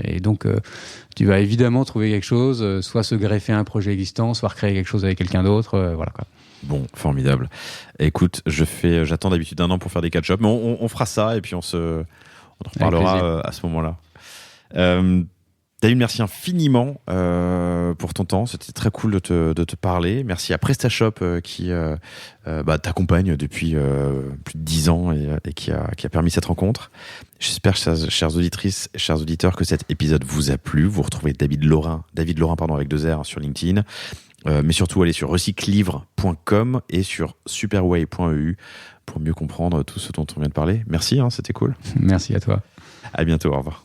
et donc tu vas évidemment trouver quelque chose, soit se greffer à un projet existant, soit recréer quelque chose avec quelqu'un d'autre, voilà quoi. Bon, formidable. Écoute, j'attends d'habitude 1 an pour faire des catch-up, mais on fera ça et puis on en reparlera à ce moment-là. David, merci infiniment pour ton temps. C'était très cool de te parler. Merci à PrestaShop qui t'accompagne depuis plus de 10 ans et qui a permis cette rencontre. J'espère, chères auditrices et chers auditeurs, que cet épisode vous a plu. Vous retrouvez David Laurin avec 2 R sur LinkedIn. Mais surtout, allez sur recyclivre.com et sur superway.eu pour mieux comprendre tout ce dont on vient de parler. Merci, c'était cool. Merci à toi. À bientôt, au revoir.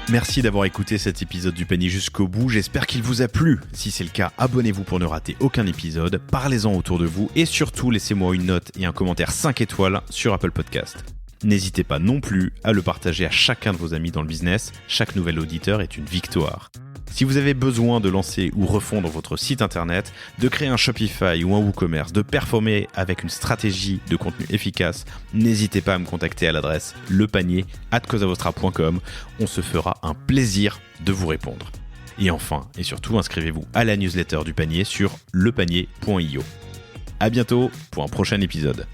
Merci d'avoir écouté cet épisode du panier jusqu'au bout. J'espère qu'il vous a plu. Si c'est le cas, abonnez-vous pour ne rater aucun épisode. Parlez-en autour de vous et surtout, laissez-moi une note et un commentaire 5 étoiles sur Apple Podcast. N'hésitez pas non plus à le partager à chacun de vos amis dans le business. Chaque nouvel auditeur est une victoire. Si vous avez besoin de lancer ou refondre votre site internet, de créer un Shopify ou un WooCommerce, de performer avec une stratégie de contenu efficace, n'hésitez pas à me contacter à l'adresse lepanier@cosavostra.com. On se fera un plaisir de vous répondre. Et enfin, et surtout, inscrivez-vous à la newsletter du panier sur lepanier.io. À bientôt pour un prochain épisode.